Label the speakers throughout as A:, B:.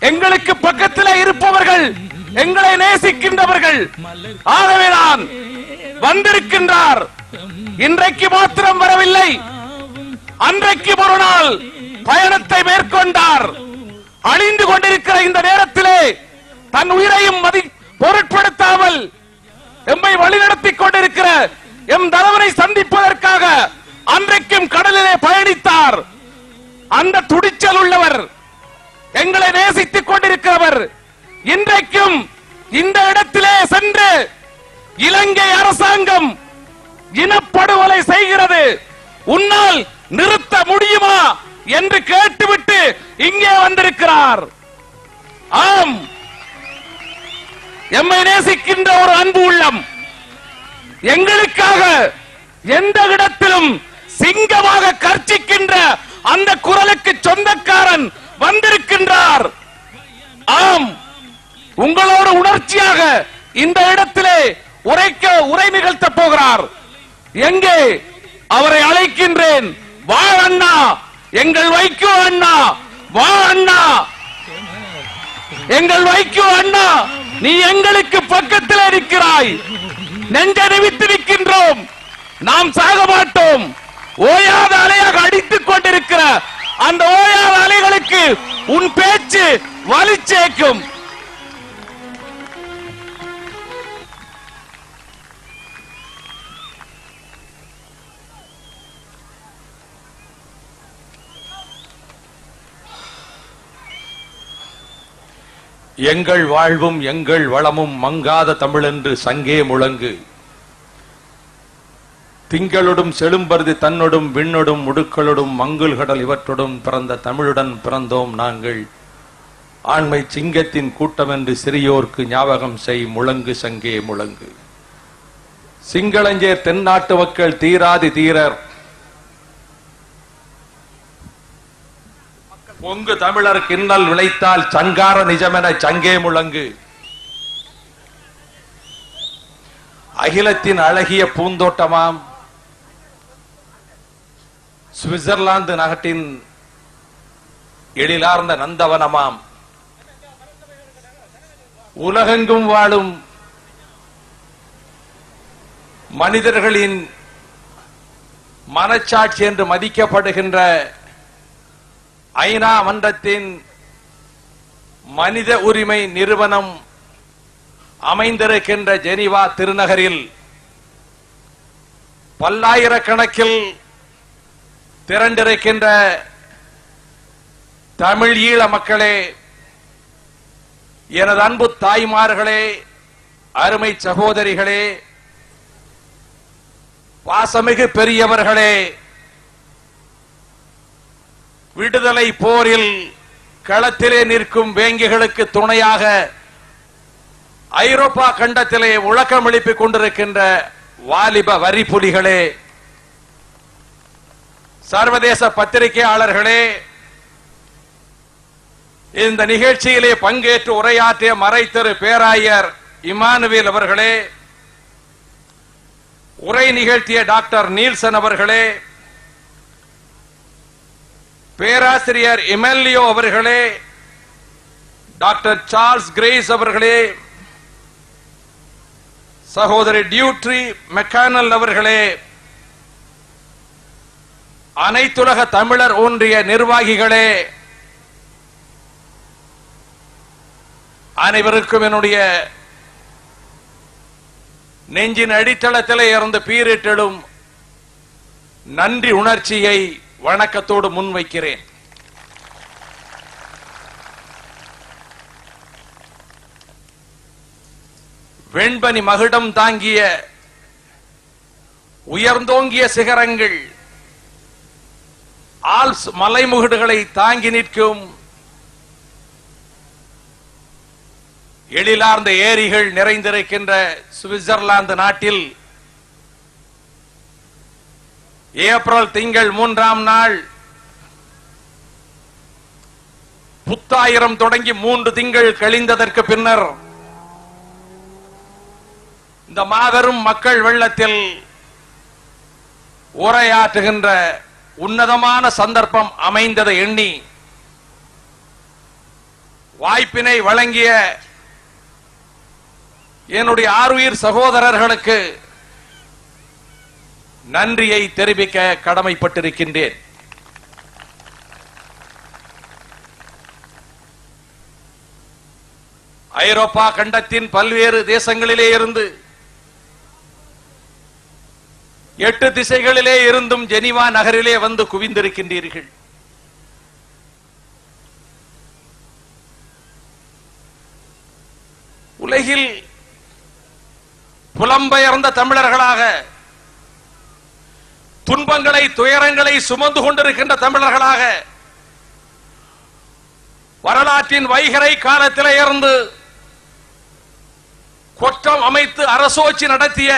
A: எங்களுக்கு பக்கத்தில் இருப்பவர்கள், எங்களை நேசிக்கின்றவர்கள். ஆகவேதான் வந்திருக்கின்றார். இன்றைக்கு மாத்திரம் வரவில்லை, அன்றைக்கு ஒரு நாள் பயணத்தை மேற்கொண்டார். அழிந்து கொண்டிருக்கிற இந்த நேரத்திலே தன் உயிரையும் பொருட்படுத்தாமல் எம்மை வழிநடத்திக் கொண்டிருக்கிற எம் தலைவரை சந்திப்பதற்காக அன்றைக்கும் கடலிலே பயணித்தார். அந்த துடிச்சல் உள்ளவர், எங்களை நேசித்துக் கொண்டிருக்கிறவர் இன்றைக்கும் இந்த இடத்திலே சென்று இலங்கை அரசாங்கம் இனப்படுகொலை செய்கிறது, உன்னால் நிறுத்த முடியுமா என்று கேட்டுவிட்டு இங்கே வந்திருக்கிறார். ஆம், எம்மை நேசிக்கின்ற ஒரு அன்பு உள்ளம், எங்களுக்காக எந்த இடத்திலும் சிங்கமாக கர்ச்சிக்கின்ற அந்த குரலுக்கு சொந்தக்காரன் வந்திருக்கின்றார். ஆம், உங்களோடு உணர்ச்சியாக இந்த இடத்திலே உரை நிகழ்த்த போகிறார். எங்கே அவரை அழைக்கின்றேன். வா அண்ணா, எங்கள் வைகோ அண்ணா, வா அண்ணா, எங்கள் வைகோ அண்ணா, நீ எங்களுக்கு பக்கத்தில் இருக்கிறாய். நெஞ்சை நிமித்து நிற்கின்றோம், நாம் சாக மாட்டோம். ஓயாத அலையாக அடித்துக் கொண்டிருக்கிற அந்த ஓயாத அலைகளுக்கு உன் பேச்சு வலி சேர்க்கும். எங்கள் வாழ்வும் எங்கள் வளமும் மங்காத தமிழென்று சங்கே முழங்கு. திங்களொடும் செழும்பருதி தன்னொடும் விண்ணொடும் முடுக்களொடும் மங்குல் கடல் இவற்றொடும் பிறந்த தமிழுடன் பிறந்தோம் நாங்கள். ஆண்மை சிங்கத்தின் கூட்டம் என்று சிறியோர்க்கு ஞாபகம் செய் முழங்கு சங்கே முழங்கு. சிங்களஞ்சேர் தென்னாட்டு மக்கள் தீராதி தீரர், பொங்கு தமிழர் கிண்ணல் விளைத்தால் சங்கார நிஜமென சங்கே முழங்கு. அகிலத்தின் அழகிய பூந்தோட்டமாம் சுவிட்சர்லாந்து நாட்டின் எழிலார்ந்த நந்தவனமாம் உலகெங்கும் வாழும் மனிதர்களின் மனச்சாட்சி என்று மதிக்கப்படுகின்ற ஐநா மன்றத்தின் மனித உரிமை நிறுவனம் அமைந்திருக்கின்ற ஜெனீவா திருநகரில் பல்லாயிரக்கணக்கில் திரண்டிருக்கின்ற தமிழ் ஈழ மக்களே, எனது அன்பு தாய்மார்களே, அருமை சகோதரிகளே, பாசமிகு பெரியவர்களே, விடுதலை போரில் களத்திலே நிற்கும் வேங்கிகளுக்கு துணையாக ஐரோப்பா கண்டத்திலே முழக்கம் எழுப்பிக் கொண்டிருக்கின்ற வாலிப வரி புலிகளே, சர்வதேச பத்திரிகையாளர்களே, இந்த நிகழ்ச்சியிலே பங்கேற்று உரையாற்றிய மறைத்திரு பேராயர் இமானுவேல் அவர்களே, உரை நிகழ்த்திய டாக்டர் நீல்சன் அவர்களே, பேராசிரியர் எமெல்லியோ அவர்களே, டாக்டர் சார்ல்ஸ் கிரேஸ் அவர்களே, சகோதரி டியூட்ரி மெக்கானல் அவர்களே, அனைத்துலக தமிழர் ஒன்றிய நிர்வாகிகளே, அனைவருக்கும் என்னுடைய நெஞ்சின் அடித்தளத்திலே இருந்து பீரிட்டெழும் நன்றி உணர்ச்சியை வணக்கத்தோடு முன்வைக்கிறேன். வெண்பனி மகுடம் தாங்கிய உயர்ந்தோங்கிய சிகரங்கள், ஆல்ப்ஸ் மலைமுகடுகளை தாங்கி நிற்கும் எழிலார்ந்த ஏரிகள் நிறைந்திருக்கின்ற சுவிட்சர்லாந்து நாட்டில் ஏப்ரல் திங்கள் 3ஆம் நாள் புத்தாயிரம் தொடங்கி 3 திங்கள் கழிந்ததற்கு பின்னர் இந்த மாபெரும் மக்கள் வெள்ளத்தில் உரையாற்றுகின்ற உன்னதமான சந்தர்ப்பம் அமைந்ததை எண்ணி
B: வாய்ப்பினை வழங்கிய என்னுடைய ஆருயிர் சகோதரர்களுக்கு நன்றியை தெரிவிக்க கடமைப்பட்டிருக்கின்றேன். ஐரோப்பா கண்டத்தின் பல்வேறு தேசங்களிலே இருந்து 8 திசைகளிலே இருந்தும் ஜெனீவா நகரிலே வந்து குவிந்திருக்கின்றீர்கள். உலகில் புலம்பெயர்ந்த தமிழர்களாக துன்பங்களை துயரங்களை சுமந்து கொண்டிருக்கின்ற தமிழர்களாக வரலாற்றின் வைகரை காலத்திலே இருந்து குற்றம் அமைத்து அரசோச்சி நடத்திய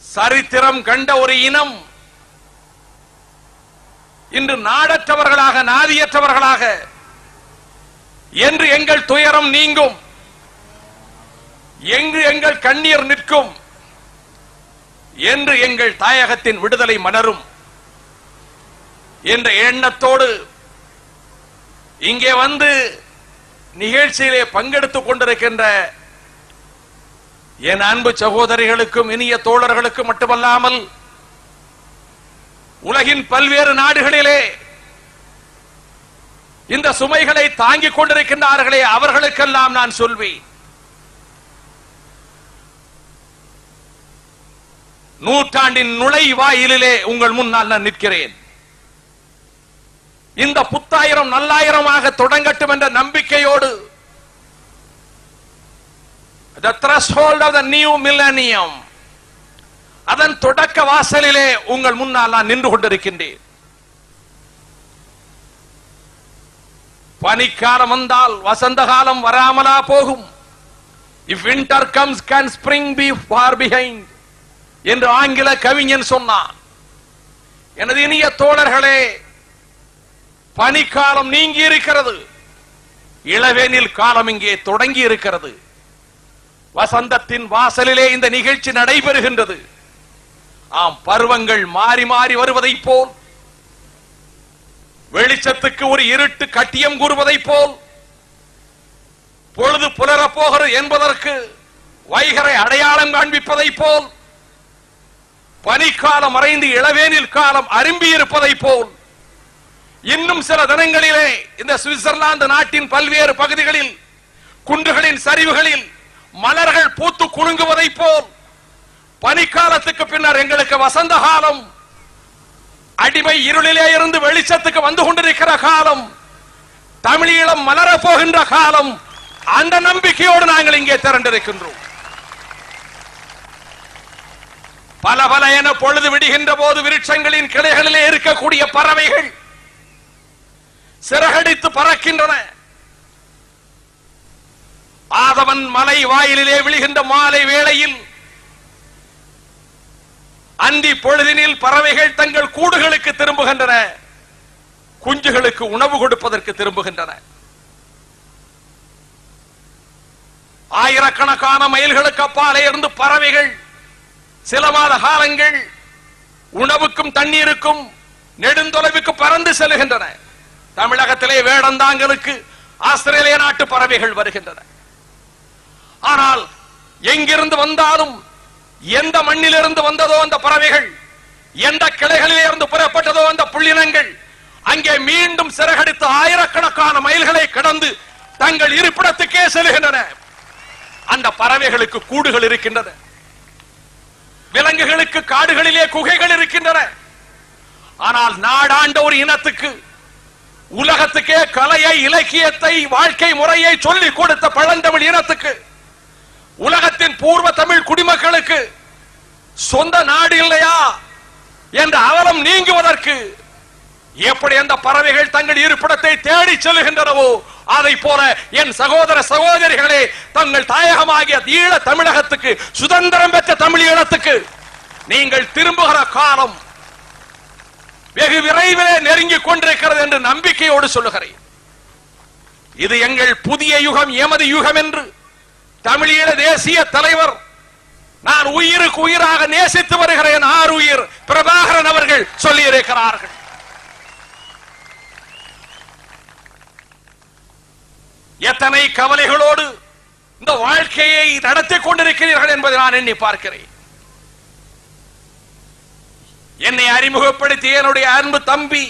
B: சரித்திரம் கண்ட ஒரு இனம் இன்று நாடற்றவர்களாக நாதியற்றவர்களாக என்று எங்கள் துயரம் நீங்கும், எங்கு எங்கள் கண்ணீர் நிற்கும், என்று எங்கள் தாயகத்தின் விடுதலை மலரும் என்ற எண்ணத்தோடு இங்கே வந்து நிகழ்ச்சியிலே பங்கெடுத்துக் கொண்டிருக்கின்ற என் அன்பு சகோதரிகளுக்கும் இனிய தோழர்களுக்கும் மட்டுமல்லாமல் உலகின் பல்வேறு நாடுகளிலே இந்த சுமைகளை தாங்கிக் கொண்டிருக்கின்றார்களே அவர்களுக்கெல்லாம் நான் சொல்வேன், நூற்றாண்டின் நுழைவாயிலே உங்கள் முன்னால் நான் நிற்கிறேன். இந்த புத்தாயிரம் நல்லாயிரமாக தொடங்கட்டும் என்ற நம்பிக்கையோடு the threshold of the new millennium, அதன் தொடக்க வாசலிலே உங்கள் முன்னால் நான் நின்று கொண்டிருக்கின்றேன். பனிக்காலம் வந்தால் வசந்த காலம் வராமலா போகும். If winter comes, can spring be far behind என்று ஆங்கில கவிஞன் சொன்னான். எனது இனிய தோழர்களே, பனிக்காலம் நீங்கி இருக்கிறது, இளவேனில் காலம் இங்கே தொடங்கி இருக்கிறது. வசந்தத்தின் வாசலிலே இந்த நிகழ்ச்சி நடைபெறுகின்றது. ஆம், பருவங்கள் மாறி மாறி வருவதை போல், வெளிச்சத்துக்கு ஒரு இருட்டு கட்டியம் கூறுவதை போல், பொழுது புலரப்போகிறது என்பதற்கு வைகரை அடையாளம் காண்பிப்பதை போல், பனிக்காலம் மறைந்து இளவேனில் காலம் அரும்பி இருப்பதை போல், இன்னும் சில தினங்களிலே இந்த சுவிட்சர்லாந்து நாட்டின் பல்வேறு பகுதிகளில் குன்றுகளின் சரிவுகளில் மலர்கள் பூத்து குலுங்குவதை போல், பனிக்காலத்துக்கு பின்னர் எங்களுக்கு வசந்த காலம், அடிமை இருளிலே இருந்து வெளிச்சத்துக்கு வந்து கொண்டிருக்கிற காலம், தமிழீழம் மலர போகின்ற காலம், அந்த நம்பிக்கையோடு நாங்கள் இங்கே திரண்டிருக்கின்றோம். பல பல என பொழுது விடுகின்ற போது விருட்சங்களின் கிளைகளிலே இருக்கக்கூடிய பறவைகள் சிறகடித்து பறக்கின்றன. ஆதவன் மலை வாயிலே விழுகின்ற மாலை வேளையில் அந்தி பொழுதினில் பறவைகள் தங்கள் கூடுகளுக்கு திரும்புகின்றன, குஞ்சுகளுக்கு உணவு கொடுப்பதற்கு திரும்புகின்றன. ஆயிரக்கணக்கான மைல்களுக்கு அப்பாலே இருந்து பறவைகள் சில மாத காலங்கள் உணவுக்கும் தண்ணீருக்கும் நெடுந்தொலைவுக்கு பறந்து செல்கின்றன. தமிழகத்திலே வேடந்தாங்களுக்கு ஆஸ்திரேலிய நாட்டு பறவைகள் வருகின்றன. ஆனால் எங்கிருந்து வந்தாலும், எந்த மண்ணிலிருந்து வந்ததோ அந்த பறவைகள், எந்த கிளைகளிலே இருந்து புறப்பட்டதோ அந்த புள்ளினங்கள் அங்கே மீண்டும் சிறகடித்து ஆயிரக்கணக்கான மைல்களை கடந்து தங்கள் இருப்பிடத்துக்கே செல்கின்றன. அந்த பறவைகளுக்கு கூடுகள் இருக்கின்றன, விலங்குகளுக்கு காடுகளிலே குகைகள் இருக்கின்றன. ஆனால் நாடாண்ட ஒரு இனத்துக்கு, உலகத்துக்கே கலையை, இலக்கியத்தை, வாழ்க்கை முறையை சொல்லிக் கொடுத்த பழந்தமிழ் இனத்துக்கு, உலகத்தின் பூர்வ தமிழ் குடிமக்களுக்கு சொந்த நாடு இல்லையா என்ற அவலம் நீங்குவதற்கு எப்படி அந்த பறவைகள் தங்கள் இருப்பிடத்தை தேடி செல்கின்றனவோ, அதை போல என் சகோதர சகோதரிகளே, தங்கள் தாயகமாகிய ஈழ தமிழகத்துக்கு, சுதந்திரம் பெற்ற தமிழீழத்துக்கு நீங்கள் திரும்புகிற காலம் வெகு விரைவிலே நெருங்கிக் கொண்டிருக்கிறது என்று நம்பிக்கையோடு சொல்லுகிறேன். இது எங்கள் புதிய யுகம், எமது யுகம் என்று தமிழீழ தேசிய தலைவர், நான் உயிருக்கு உயிராக நேசித்து வருகிறேன் ஆருயிர் பிரபாகரன் அவர்கள் சொல்லி இருக்கிறார்கள். எத்தனை கவலைகளோடு இந்த வாழ்க்கையை நடத்திக் கொண்டிருக்கிறீர்கள் என்பதை நான் எண்ணி பார்க்கிறேன். என்னை அறிமுகப்படுத்திய என்னுடைய அன்பு தம்பி,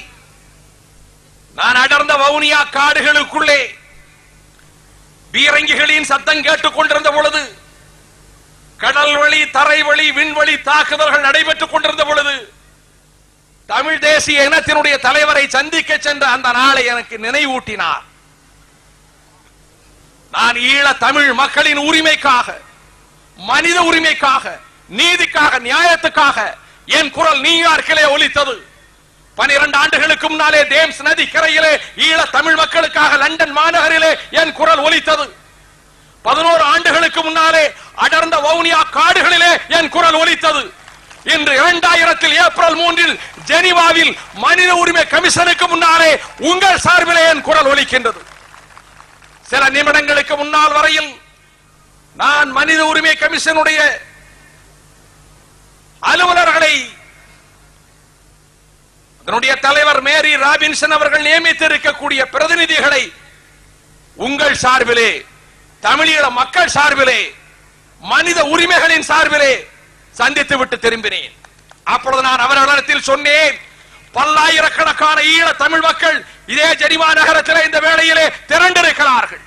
B: நான் அடர்ந்த வவுனியா காடுகளுக்குள்ளே பீரங்கிகளின் சத்தம் கேட்டுக் கொண்டிருந்த பொழுது, கடல் வழி, தரை வழி, விண்வெளி தாக்குதல்கள் நடைபெற்றுக் கொண்டிருந்த பொழுது, தமிழ் தேசிய இனத்தினுடைய தலைவரை சந்திக்க சென்ற அந்த நாளை எனக்கு நினைவூட்டினார். நான் ஈழ தமிழ் மக்களின் உரிமைக்காக, மனித உரிமைக்காக, நீதிக்காக, நியாயத்துக்காக என் குரல் நியூயார்க்கிலே ஒலித்தது. 12 ஆண்டுகளுக்கு முன்னாலே தேம்ஸ் நதி கரையிலே ஈழ தமிழ் மக்களுக்காக லண்டன் மாநகரிலே என் குரல் ஒலித்தது. 11 ஆண்டுகளுக்கு முன்னாலே அடர்ந்த வவுனியா காடுகளிலே என் குரல் ஒலித்தது. இன்று 2000 ஏப்ரல் 3 ஜெனீவாவில் மனித உரிமை கமிஷனுக்கு முன்னாலே உங்கள் சார்பிலே என் குரல் ஒலிக்கின்றது. சில நிமிடங்களுக்கு முன்னால் வரையில் நான் மனித உரிமை கமிஷனுடைய அலுவலர்களை, அதனுடைய தலைவர் மேரி ராபின்சன் அவர்கள் நியமித்திருக்கக்கூடிய பிரதிநிதிகளை உங்கள் சார்பிலே, தமிழீழ மக்கள் சார்பிலே, மனித உரிமைகளின் சார்பிலே சந்தித்து விட்டு திரும்பினேன். அப்பொழுது நான் அவர்களிடத்தில் சொன்னேன், பல்லாயிரக்கணக்கான ஈழ தமிழ் மக்கள் இதே ஜெனீவா நகரத்திலே இந்த வேளையிலே திரண்டிருக்கிறார்கள்.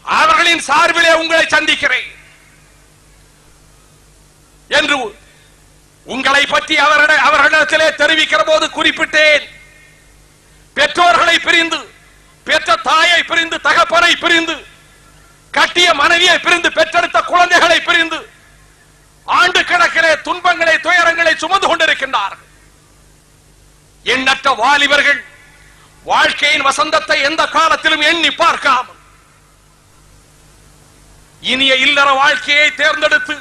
B: அவர்களின் சார்பிலே உங்களை சந்திக்கிறேன் என்று உங்களை பற்றி அவர்களிடத்திலே தெரிவிக்கிற போது குறிப்பிட்டேன். பெற்றோர்களை பிரிந்து, பெற்ற தாயை பிரிந்து, தகப்பனை பிரிந்து, கட்டிய மனைவியை பிரிந்து, பெற்றெடுத்த குழந்தைகளை பிரிந்து ஆண்டு கணக்கிலே துன்பங்களை, துயரங்களை சுமந்து கொண்டிருக்கின்றார்கள். எண்ணற்ற வாலிபர்கள் வாழ்க்கையின் வசந்தத்தை எந்த காலத்திலும் எண்ணி பார்க்காமல் இனிய இல்லற வாழ்க்கையை தேர்ந்தெடுத்து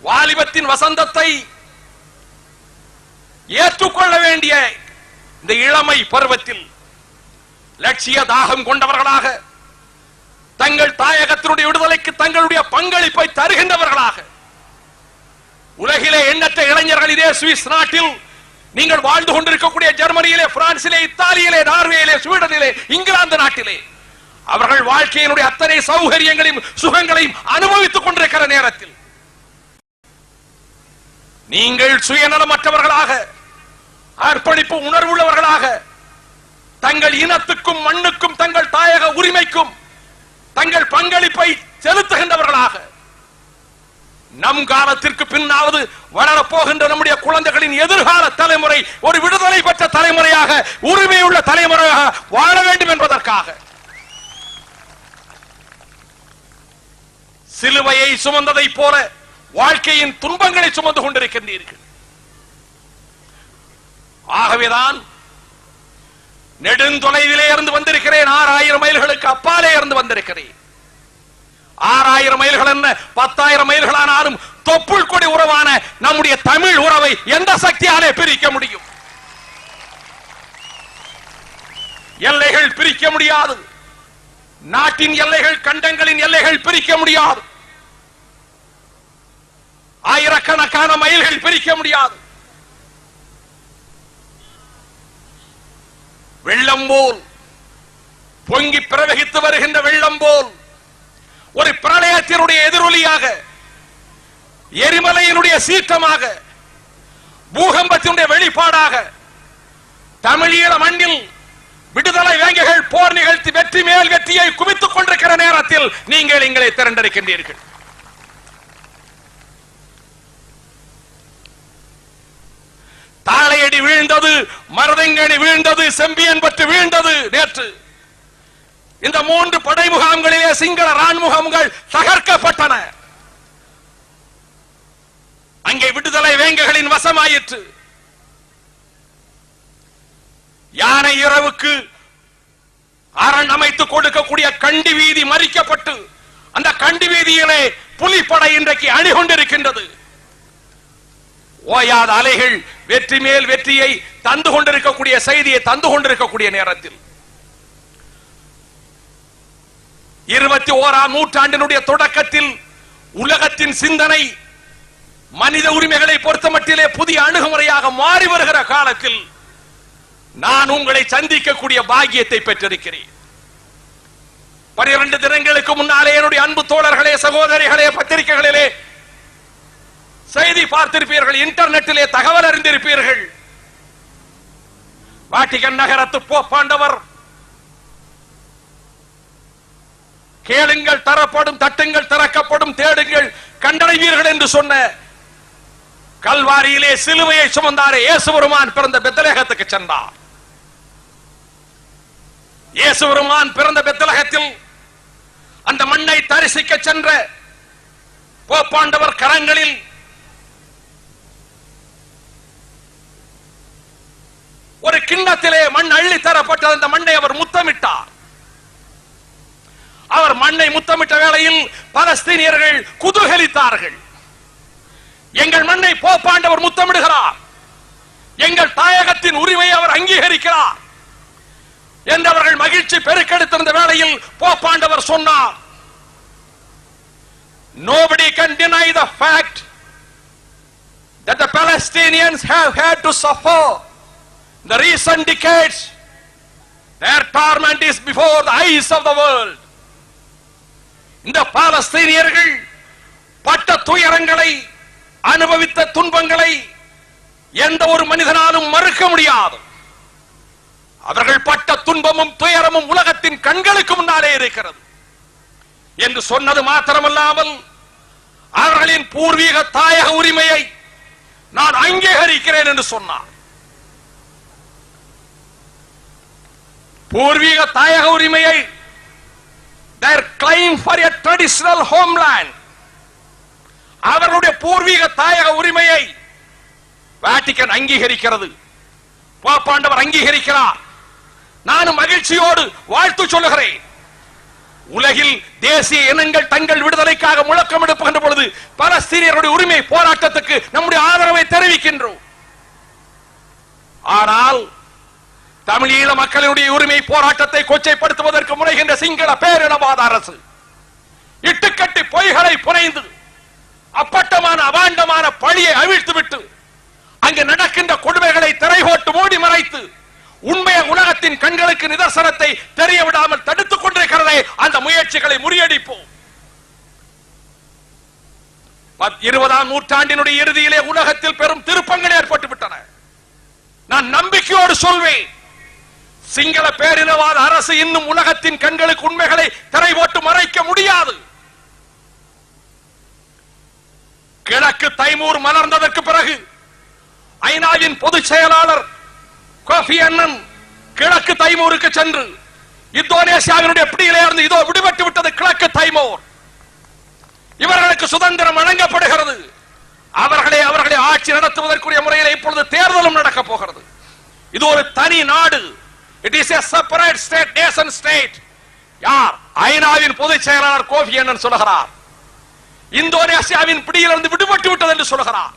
B: வாலிபத்தின் வசந்தத்தை ஏற்றுக்கொள்ள வேண்டிய இந்த இளமை பருவத்தில் லட்சிய தாகம் கொண்டவர்களாக, தங்கள் தாயகத்தினுடைய விடுதலைக்கு தங்களுடைய பங்களிப்பை தருகின்றவர்களாக உலகிலே எண்ணற்ற இளைஞர்கள் இதே சுவிஸ் நாட்டில், நீங்கள் வாழ்ந்து கொண்டிருக்கக்கூடிய ஜெர்மனியிலே, பிரான்சிலே, இத்தாலியிலே, நார்வேயிலே, ஸ்வீடனிலே, இங்கிலாந்து நாட்டிலே அவர்கள் வாழ்க்கையினுடைய அத்தனை சௌகரியங்களையும் சுகங்களையும் அனுபவித்துக் கொண்டிருக்கிற நேரத்தில் நீங்கள் சுயநலமற்றவர்களாக, அர்ப்பணிப்பு உணர்வுள்ளவர்களாக, தங்கள் இனத்துக்கும் மண்ணுக்கும் தங்கள் தாயக உரிமைக்கும் தங்கள் பங்களிப்பை செலுத்துகின்றவர்களாக, நம் காலத்திற்கு பின்னாவது வளரப்போகின்ற நம்முடைய குழந்தைகளின் எதிர்கால தலைமுறை ஒரு விடுதலை பெற்ற தலைமுறையாக, உரிமையுள்ள தலைமுறையாக வாழ வேண்டும் என்பதற்காக சிலுவையை சுமந்ததை போல வாழ்க்கையின் துன்பங்களை சுமந்து கொண்டிருக்கின்றீர்கள். ஆகவேதான் நெடுந்தொலைவிலே இருந்து வந்திருக்கிறேன். 6000 மைல்களுக்கு அப்பாலே இருந்து வந்திருக்கிறேன். 6000 மைல்கள் என்ன, 10,000 மைல்களானாலும் தொப்புள் கொடி உறவான நம்முடைய தமிழ் உறவை எந்த சக்தியாலே பிரிக்க முடியும்? எல்லைகள் பிரிக்க முடியாது. நாட்டின் எல்லைகள், கண்டங்களின் எல்லைகள் பிரிக்க முடியாது. ஆயிரக்கணக்கான மைல்கள் பிரிக்க முடியாது. வெள்ளம் போல் பொங்கி பிரவகித்து வருகின்ற வெள்ளம் போல் ஒரு பிரளயத்தினுடைய எதிரொலியாக, எரிமலையினுடைய சீற்றமாக, பூகம்பத்தினுடைய வெளிப்பாடாக தமிழீழ மண்ணில் விடுதலை வேங்கைகள் போர் நிகழ்த்தி வெற்றி மேல் வெற்றியை குவித்துக் கொண்டிருக்கிற நேரத்தில் நீங்கள் எங்களை திரண்டிருக்கின்றீர்கள். தாளையடி வீழ்ந்தது, மருதங்கணி வீழ்ந்தது, செம்பியன் பற்று வீழ்ந்தது. நேற்று இந்த 3 படை முகாம்களிலே சிங்கள ராணுவங்கள் தகர்க்கப்பட்டன. அங்கே விடுதலை வேங்கைகளின் வசமாயிற்று. யானை இரவுக்கு அரண் அமைத்துக் கொடுக்கக்கூடிய கண்டி வீதி மறிக்கப்பட்டு அந்த கண்டி வீதியிலே புலிப்படை இன்றைக்கு அணிகொண்டிருக்கின்றது. ஓயாத அலைகள் வெற்றி மேல் வெற்றியை தந்து கொண்டிருக்கக்கூடிய செய்தியை தந்து கொண்டிருக்கக்கூடிய நேரத்தில் 21ஆம் நூற்றாண்டினுடைய தொடக்கத்தில் உலகத்தின் சிந்தனை மனித உரிமைகளை பொறுத்தமட்டிலே புதிய அணுகுமுறையாக மாறி வருகிற காலத்தில் நான் உங்களை சந்திக்கக்கூடிய பாக்கியத்தை பெற்றிருக்கிறேன். 12 தினங்களுக்கு முன்னாலே என்னுடைய அன்பு தோழர்களே, சகோதரிகளே, பத்திரிகைகளிலே செய்தி பார்த்திருப்பீர்கள், இன்டர்நெட்டிலே தகவல் அறிந்திருப்பீர்கள். வாட்டிகன் நகரத்து போப்பாண்டவர் கேளுங்கள் தரப்படும், தட்டுங்கள் திறக்கப்படும், தேடுங்கள் கண்டடைவீர்கள் என்று சொன்ன கல்வாரியிலே சிலுவையை சுமந்தாரே இயேசு பெருமான் பிறந்த பெத்லகேமுக்கு சென்றார். இயேசு பெருமான் பிறந்த பெத்லகேமில் அந்த மண்ணை தரிசிக்க சென்ற போப்பாண்டவர் கரங்களில் ஒரு கிண்ணத்திலே மண் அள்ளி தரப்பட்ட அந்த மண்ணை அவர் முத்தமிட்டார். அவர் மண்ணை முத்தமிட்ட வேளையில் பலஸ்தீனியர்கள் குதூகலித்தார்கள். எங்கள் மண்ணை போப்பாண்டவர் முத்தமிடுகிறார், எங்கள் தாயகத்தின் உரிமையை அவர் அங்கீகரிக்கிறார் என்று அவர்கள் மகிழ்ச்சி பெருக்கெடுத்திருந்த வேளையில் போப்பாண்டவர் சொன்னார், nobody can deny the fact that the Palestinians have had to suffer in the recent decades. Their torment is before the eyes of the world. இந்த பாலஸ்தீனியர்கள் பட்ட துயரங்களை, அனுபவித்த துன்பங்களை எந்த ஒரு மனிதனாலும் மறுக்க முடியாது. அவர்கள் பட்ட துன்பமும் துயரமும் உலகத்தின் கண்களுக்கு முன்னாலே இருக்கிறது என்று சொன்னது மாத்திரமல்லாமல் அவர்களின் பூர்வீக தாயக உரிமையை நான் அங்கீகரிக்கிறேன் என்று சொன்னார். பூர்வீக தாயக உரிமையை, their claim for a traditional homeland, அவர்களுடைய பூர்வீக தாயக உரிமையை வாட்டிகன் அங்கீகரிக்கிறது, போப்பாண்டவர் அங்கீகரிக்கிறார். நானும் மகிழ்ச்சியோடு வாழ்த்து சொல்லுகிறேன். உலகில் தேசிய இனங்கள் தங்கள் விடுதலைக்காக முழக்கம் எடுப்புகின்ற பொழுது பலஸ்தீனியருடைய உரிமை போராட்டத்துக்கு நம்முடைய ஆதரவை தெரிவிக்கின்றோம். ஆனால் தமிழீழ மக்களுடைய உரிமை போராட்டத்தை கொச்சைப்படுத்துவதற்கு முனைகின்ற சிங்கள பேரினவாத அரசு இட்டுக்கட்டி பொய்களை புனைந்து அப்பட்டமான அபாண்டமான பழியை அவிழ்த்துவிட்டு அங்கு நடக்கின்ற கொடுமைகளை திரை போட்டு மூடி மறைத்து உண்மையை உலகத்தின் கண்களுக்கு நிதர்சனத்தை தெரிய விடாமல் தடுத்துக் கொண்டிருக்கிறதே, அந்த முயற்சிகளை முறியடிப்போம். 20ஆம் நூற்றாண்டினுடைய இறுதியிலே உலகத்தில் பெரும் திருப்பங்கள் ஏற்பட்டு விட்டன. நான் நம்பிக்கையோடு சொல்வேன், சிங்கள பேரினவாத அரசு இன்னும் உலகத்தின் கண்களுக்கு உண்மைகளை திரை போட்டு மறைக்க முடியாது. கிழக்கு தைமூர் மலர்ந்ததற்கு பிறகு ஐநாவின் பொதுச் செயலாளர் கோஃபி அன்னன் கிழக்கு தைமூருக்கு சென்று இந்தோனேசியாவினுடைய பிடியிலே இருந்து இதோ விடுபட்டு விட்டது கிழக்கு தைமூர், இவர்களுக்கு சுதந்திரம் வழங்கப்படுகிறது, அவர்களை ஆட்சி நடத்துவதற்குரிய முறையில் இப்பொழுது தேர்தலும் நடக்க போகிறது. இது ஒரு தனி நாடு. It is a separate state, nation state. யார்? ஐநாவின் பொதுச் செயலாளர் கோஃபி அன்னன் சொல்கிறார். இந்தோனேசியாவின் பிடியிலிருந்து விடுபட்டு விட்டது என்று சொல்கிறார்.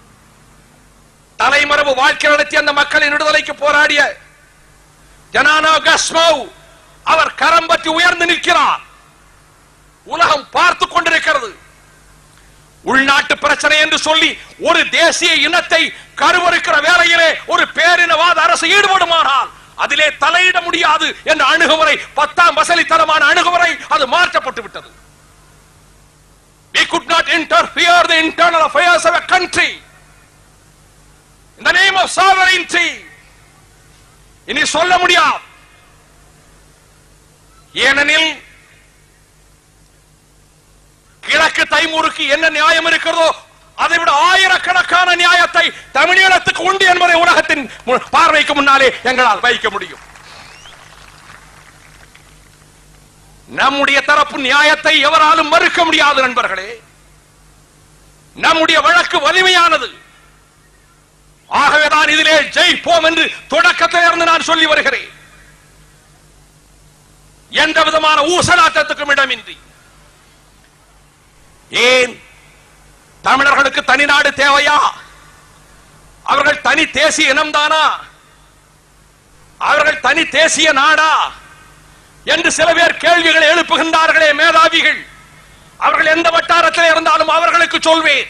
B: தலைமறைவு வாழ்க்கை நடத்தி அந்த மக்களின் விடுதலைக்கு போராடிய ஜனானா கஸ்மவ் அவர் கரம் பற்றி உயர்ந்து நிற்கிறார். உலகம் பார்த்து கொண்டிருக்கிறது. உள்நாட்டு பிரச்சனை என்று சொல்லி ஒரு தேசிய இனத்தை கருவறுக்கிற வேளையிலே ஒரு பேரினவாத அரசு ஈடுபடுமானால் அதிலே தலையிட முடியாது என்ற அணுகுமுறை, 10ஆம் வசலித்தனமான அணுகுமுறை, அது மாற்றப்பட்டு விட்டது. We could not interfere the internal affairs of a country in the name of sovereignty. இனி சொல்ல முடியாது. ஏனெனில் கிழக்கு தைமூருக்கு என்ன நியாயம் இருக்கிறதோ அதை விட ஆயிரக்கணக்கான நியாயத்தை தமிழீழத்துக்கு உண்டு என்பதை உலகத்தின் பார்வைக்கு முன்னாலே எங்களால் வைக்க முடியும். நம்முடைய தரப்பு நியாயத்தை எவராலும் மறுக்க முடியாது நண்பர்களே. நம்முடைய வழக்கு வலிமையானது. ஆகவேதான் இதிலே ஜெயிப்போம் என்று தொடக்கத்திலிருந்து நான் சொல்லி வருகிறேன். எந்த விதமான ஊசலாட்டத்துக்கும் இடமின்றி. ஏன் தமிழர்களுக்கு தனி நாடு தேவையா? அவர்கள் தனி தேசிய இனம்தானா? அவர்கள் தனி தேசிய நாடா என்று சில பேர் கேள்விகளை எழுப்புகின்றார்களே மேதாவிகள். அவர்கள் எந்த வட்டாரத்தில் இருந்தாலும் அவர்களுக்கு சொல்வேன்,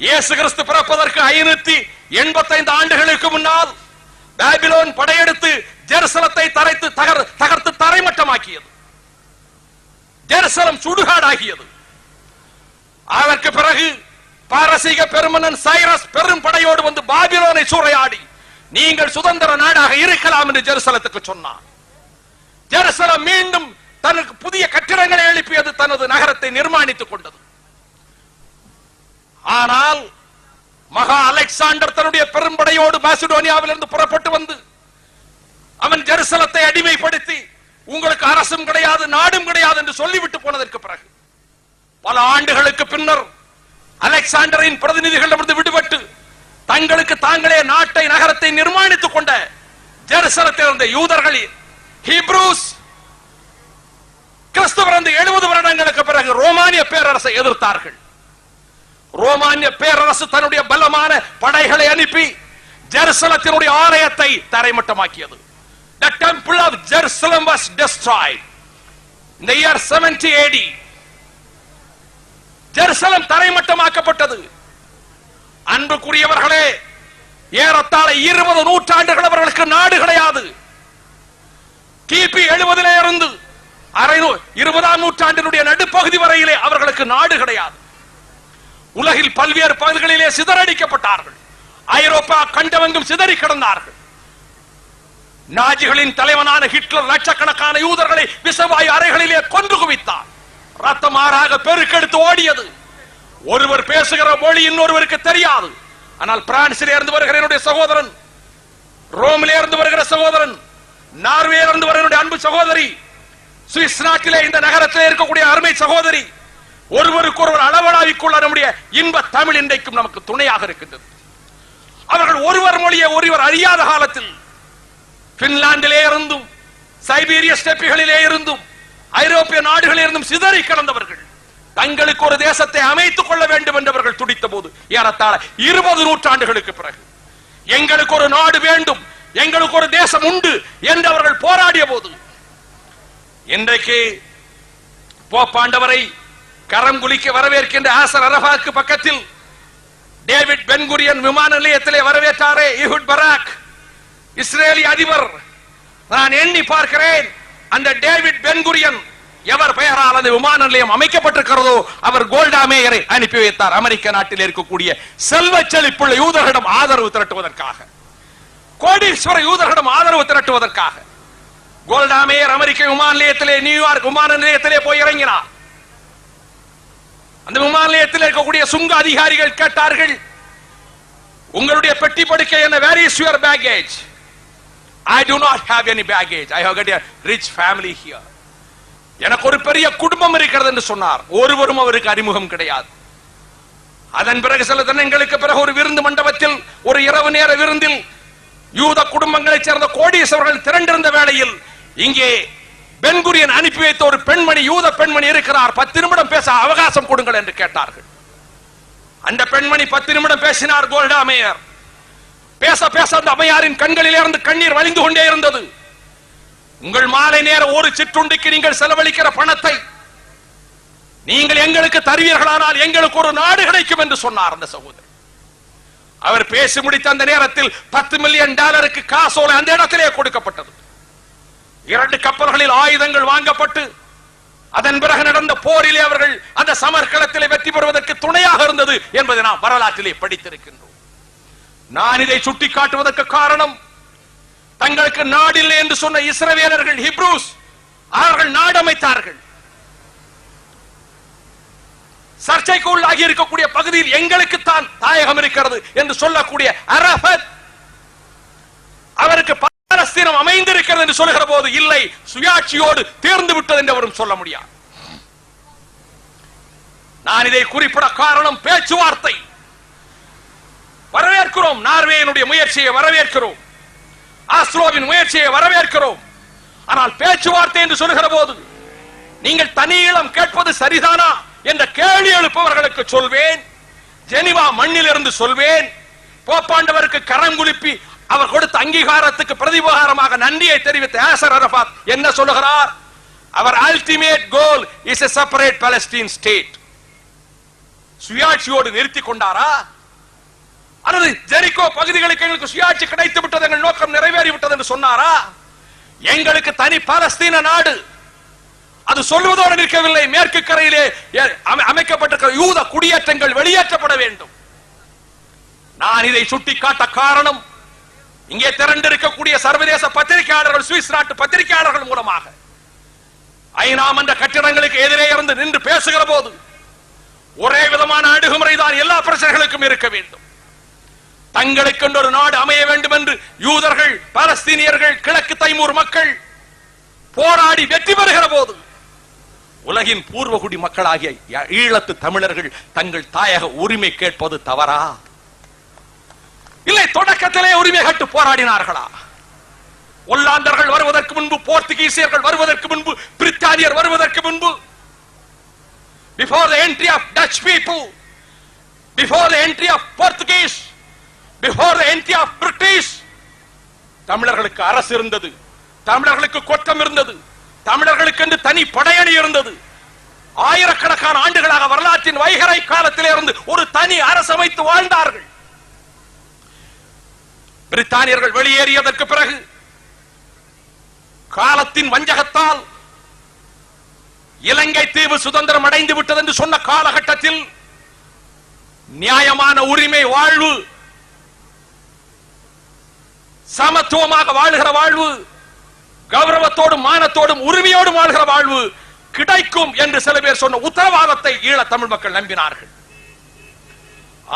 B: இயேசு கிறிஸ்து பிறப்பதற்கு 585 ஆண்டுகளுக்கு முன்னால் பாபிலோன் படையெடுத்து ஜெருசலத்தை தகர்த்து தரைமட்டமாக்கியது. ஜெருசலம் சுடுகாடாகியது. அதற்கு பிறகு பாரசீக பெருமன்னன் சைரஸ் பெரும் படையோடு வந்து பாபிலோனை சூறையாடி நீங்கள் சுதந்திர நாடாக இருக்கலாம் என்று ஜெருசலத்துக்கு சொன்னார். ஜெருசலம் மீண்டும் தனக்கு புதிய கட்டிடங்களை எழுப்பியது, தனது நகரத்தை நிர்மாணித்துக் கொண்டது. ஆனால் மகா அலெக்சாண்டர் தன்னுடைய பெரும்படையோடு மாசிடோனியாவிலிருந்து புறப்பட்டு வந்து அவன் ஜெருசலத்தை அடிமைப்படுத்தி உங்களுக்கு அரசும் கிடையாது நாடும் கிடையாது என்று சொல்லிவிட்டு போனதற்கு பிறகு பல ஆண்டுகளுக்கு பின்னர் அலெக்சாண்டரின் பிரதிநிதிகளிடமிருந்து விடுபட்டு தங்களுக்கு தாங்களே நாட்டை நகரத்தை நிர்மாணித்துக் கொண்ட ஜெருசலத்தில் இருந்த யூதர்கள் ஹீப்ரூஸ் கிறிஸ்து பிறந்த 70 வருடங்களுக்கு பிறகு ரோமானிய பேரரசை எதிர்த்தார்கள். ரோமானிய பேரரசு தன்னுடைய பலமான படைகளை அனுப்பி ஜெருசலத்தினுடைய ஆலயத்தை தரைமட்டமாக்கியது. The temple of Jerusalem was destroyed in the year 70 AD. Jerusalem தரைமட்டமாக்கப்பட்டது. அன்புக்குரியவர்களே, ஏறத்தாழ 20 நூற்றாண்டுகள் அவர்களுக்கு நாடு கிடையாது. கிபி 70 இருந்து 20ஆம் நூற்றாண்டினுடைய நடுப்பகுதி வரையிலே அவர்களுக்கு நாடு கிடையாது. உலகில் பல்வேறு பகுதிகளிலே சிதறடிக்கப்பட்டார்கள். ஐரோப்பா கண்டவெங்கும் சிதறி கிடந்தார்கள். நாஜிகளின் தலைவனான ஹிட்லர் லட்சக்கணக்கான யூதர்களை விசவாயு அறைகளிலே கொன்று குவித்தார். ரத்தமாறாக பெருக்கெடுத்து ஓடியது. ஒருவர் பேசுகிற மொழி இன்னொருவருக்கு தெரியாது. ஆனால் பிரான்சிலே இருந்து வருகிற என்னுடைய சகோதரன், ரோமிலே இருந்து வருகிற சகோதரன், நார்வேல இருந்து வருகிற அன்பு சகோதரி, சுவிஸ் நாட்டிலே இந்த நகரத்திலே இருக்கக்கூடிய அருமை சகோதரி, ஒருவருக்கு ஒருவர் அளவலாவிக்கொள்ள நம்முடைய இன்ப தமிழ் இன்றைக்கும் நமக்கு துணையாக இருக்கின்றது. அவர்கள் ஒருவர் மொழியை ஒருவர் அறியாத காலத்தில் பின்லாந்திலே இருந்தும் சைபீரிய ஸ்டெப்பிகளிலே இருந்தும் ஐரோப்பிய நாடுகளில் இருந்தும் சிதறி கிடந்தவர்கள் தங்களுக்கு ஒரு தேசத்தை அமைத்துக் கொள்ள வேண்டும் என்றவர்கள் துடித்த போது ஏறத்தாழ 20 நூற்றாண்டுகளுக்கு பிறகு எங்களுக்கு ஒரு நாடு வேண்டும், எங்களுக்கு ஒரு தேசம் உண்டு என்று அவர்கள் போராடிய போது இன்றைக்கு போப்பாண்டவரை கரம் குலுக்கி வரவேற்கின்ற ஆசர் அரபாக்கு பக்கத்தில் டேவிட் பென்குரியன் விமான நிலையத்திலே வரவேற்றாரே இஹுட் பராக் இஸ்ரேலிய அதிபர். நான் எண்ணி பார்க்கிறேன், அந்த டேவிட் பென்குரியன் எவர் பெயரால் அந்த விமான நிலையம் அமைக்கப்பட்டிருக்கிறதோ அவர் கோல்டா மேயரை அனுப்பி வைத்தார் அமெரிக்க நாட்டில் இருக்கக்கூடிய செல்வ செழிப்புள்ள யூதர்களிடம் ஆதரவு திரட்டுவதற்காக, கோடீஸ்வர யூதர்களிடம் ஆதரவு திரட்டுவதற்காக. கோல்டா மேயர் அமெரிக்க விமான நிலையத்திலே, நியூயார்க் விமான நிலையத்திலே போய் இறங்கினார். அந்த விமான நிலையத்தில் இருக்கக்கூடிய சுங்க அதிகாரிகள் கேட்டார்கள், உங்களுடைய பெட்டி படுக்கை என்ன? Where is your baggage? I do not have any baggage. I have got a rich family here. எனக்கு ஒரு பெரிய குடும்பம் இருக்கிறது என்று சொன்னார். ஒருவரும் அவருக்கு அறிமுகம் கிடையாது. அதன் பிறகு சில தினங்களுக்கு பிறகு ஒரு விருந்து மண்டபத்தில் ஒரு இரவு நேர விருந்தில் யூத குடும்பங்களைச் சேர்ந்த கோடீஸ்வரர்கள் திரண்டிருந்த வேளையில் இங்கே பென்குரியன் அனுப்பி வைத்த ஒரு பெண்மணி, யூத பெண்மணி இருக்கிறார், 10 நிமிடம் பேச அவகாசம் கொடுங்கள் என்று கேட்டார்கள். அந்த பெண்மணி 10 நிமிடம் பேசினார். கோல்டா மேயர் பேச பேச அந்த அம்மையாரின் கண்களில் இருந்து கண்ணீர் வழிந்து கொண்டே இருந்தது. உங்கள் மாலை நேர ஒரு சிற்றுண்டிக்கு நீங்கள் செலவழிக்கிற பணத்தை நீங்கள் எங்களுக்கு தருவீர்களானால் எங்களுக்கு ஒரு நாடு கிடைக்கும் என்று சொன்னார் அந்த சகோதரர். அவர் பேசி முடித்த அந்த நேரத்தில் $10 மில்லியன் காசோலை அந்த இடத்திலே கொடுக்கப்பட்டது. 2 கப்பல்களில் ஆயுதங்கள் வாங்கப்பட்டு அதன் பிறகு நடந்த போரிலே அவர்கள் அந்த சமர்க்களத்திலே வெற்றி பெறுவதற்கு துணையாக இருந்தது என்பதை நாம் வரலாற்றிலே படித்திருக்கின்றோம். நான் இதை சுட்டிக்காட்டுவதற்கு காரணம், தங்களுக்கு நாடில்லை என்று சொன்ன இஸ்ரவேலர்கள் ஹீப்ரூஸ் அவர்கள் நாடு அமைத்தார்கள். சர்ச்சைக்கு உள்ளாகி இருக்கக்கூடிய பகுதியில் எங்களுக்கு தான் தாயகம் இருக்கிறது என்று சொல்லக்கூடிய அரபத் அவருக்கு பாலஸ்தீனம் அமைந்திருக்கிறது என்று சொல்லுகிற போது இல்லை, சுயாட்சியோடு தேர்ந்து விட்டது என்று அவரும் சொல்ல முடியாது. நான் இதை குறிப்பிட காரணம் பேச்சுவார்த்தை. வரவேற்கிறோம், நார்வேயினுடைய முயற்சியை வரவேற்கிறோம், ஆஸ்லோவின் முயற்சியை வரவேற்கிறோம். ஆனால் பேச்சுவார்த்தை என்று சொல்லுகிற போது நீங்கள் தனியிடம் கேட்பது சரிதானா என்ற கேள்வி எழுப்பவர்களுக்கு சொல்வேன், ஜெனிவா மண்ணில் இருந்து சொல்வேன், போப்பாண்டவருக்கு கரம் குலுப்பி அவர் கொடுத்த அங்கீகாரத்துக்கு பிரதிபகாரமாக நன்றியை தெரிவித்த யாசர் அரபாத் என்ன சொல்லுகிறார்? அவர் ultimate goal is a separate Palestine state. சுயாட்சியோடு நிறுத்திக் கொண்டாரா? அல்லது ஜெரிகோ பகுதிகளுக்கு எங்களுக்கு சுயாட்சி கிடைத்து விட்டது, எங்கள் நோக்கம் நிறைவேறிவிட்டது என்று சொன்னாரா? எங்களுக்கு தனி பாலஸ்தீன நாடு அது சொல்வதோடு நிற்கவில்லை. மேற்கு கரையிலே அமைக்கப்பட்டிருக்கிற யூத குடியேற்றங்கள் வெளியேற்றப்பட வேண்டும். நான் இதை சுட்டிக்காட்ட காரணம், இங்கே திரண்டிருக்கக்கூடிய சர்வதேச பத்திரிகையாளர்கள், சுவிஸ் நாட்டு பத்திரிகையாளர்கள் மூலமாக ஐநா மன்ற கட்டிடங்களுக்கு எதிரே இருந்து நின்று பேசுகிற போது ஒரே விதமான அணுகுமுறை தான் எல்லா பிரச்சனைகளுக்கும் இருக்க வேண்டும். தங்களுக்கு ஒரு நாடு அமைய வேண்டும் என்று யூதர்கள், பாலஸ்தீனியர்கள், கிழக்கு தைமூர் மக்கள் போராடி வெற்றி பெறுகிற போது உலகின் பூர்வகுடி மக்களாகிய ஈழத்து தமிழர்கள் தங்கள் தாயக உரிமை கேட்பது தவறா? இல்லை, தொடக்கத்திலே உரிமை கேட்டு போராடினார்களா? ஒல்லாந்தர்கள் வருவதற்கு முன்பு, போர்த்துகீசியர்கள் வருவதற்கு முன்பு, பிரித்தானியர் வருவதற்கு முன்பு, before the entry of Dutch people, before the entry of Portuguese, before the entry of British, தமிழர்களுக்கு அரசு இருந்தது, தமிழர்களுக்கு கொட்டம் இருந்தது, தமிழர்களுக்கு என்று தனி படையணி இருந்தது. ஆயிரக்கணக்கான ஆண்டுகளாக வரலாற்றின் வைகரை காலத்திலே இருந்து ஒரு தனி அரசு அமைத்து வாழ்ந்தார்கள். பிரித்தானியர்கள் வெளியேறியதற்கு பிறகு காலத்தின் வஞ்சகத்தால் இலங்கை தீவு சுதந்திரம் அடைந்து விட்டது என்று சொன்ன காலகட்டத்தில் நியாயமான உரிமை வாழ்வு, சமத்துவமாக வாழ்கிற வாழ்வு, கௌரவத்தோடும் மானத்தோடும் உரிமையோடும் வாழ்கிற வாழ்வு கிடைக்கும் என்று சில பேர் சொன்ன உத்தரவாதத்தை ஈழ தமிழ் மக்கள் நம்பினார்கள்.